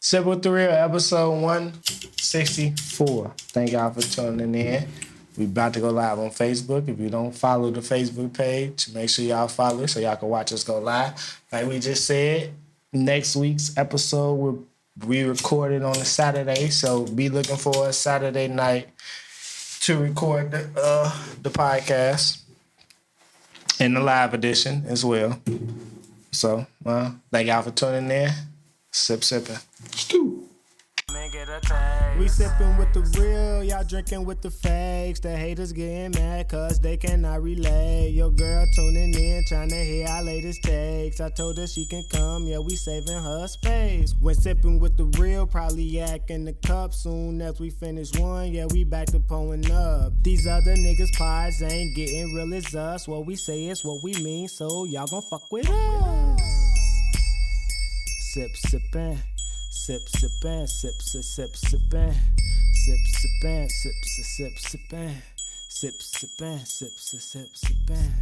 Sippin Wit Da Real, episode 164. Thank y'all for tuning in. We about to go live on Facebook. If you don't follow the Facebook page, make sure y'all follow it so y'all can watch us go live. Like we just said, next week's episode will be recorded on a Saturday, so be looking for a Saturday night to record the podcast and the live edition as well. So, thank y'all for tuning in. Sippin'. Stew. We sippin' with the real, y'all drinking with the fakes. The haters getting mad cause they cannot relate. Your girl tuning in, trying to hear our latest takes. I told her she can come, yeah, we saving her space. When sippin' with the real, probably yak in the cup. Soon as we finish one, yeah, we back to pulling up. These other niggas' pies ain't getting real as us. What we say is what we mean, so y'all gon' fuck with us. Sippin'. Sip, sippin', sip, sip, sip, sippin', sip, sippin', sip, sip, sip, sippin', sip, sippin', sip, sip, sip, sippin'.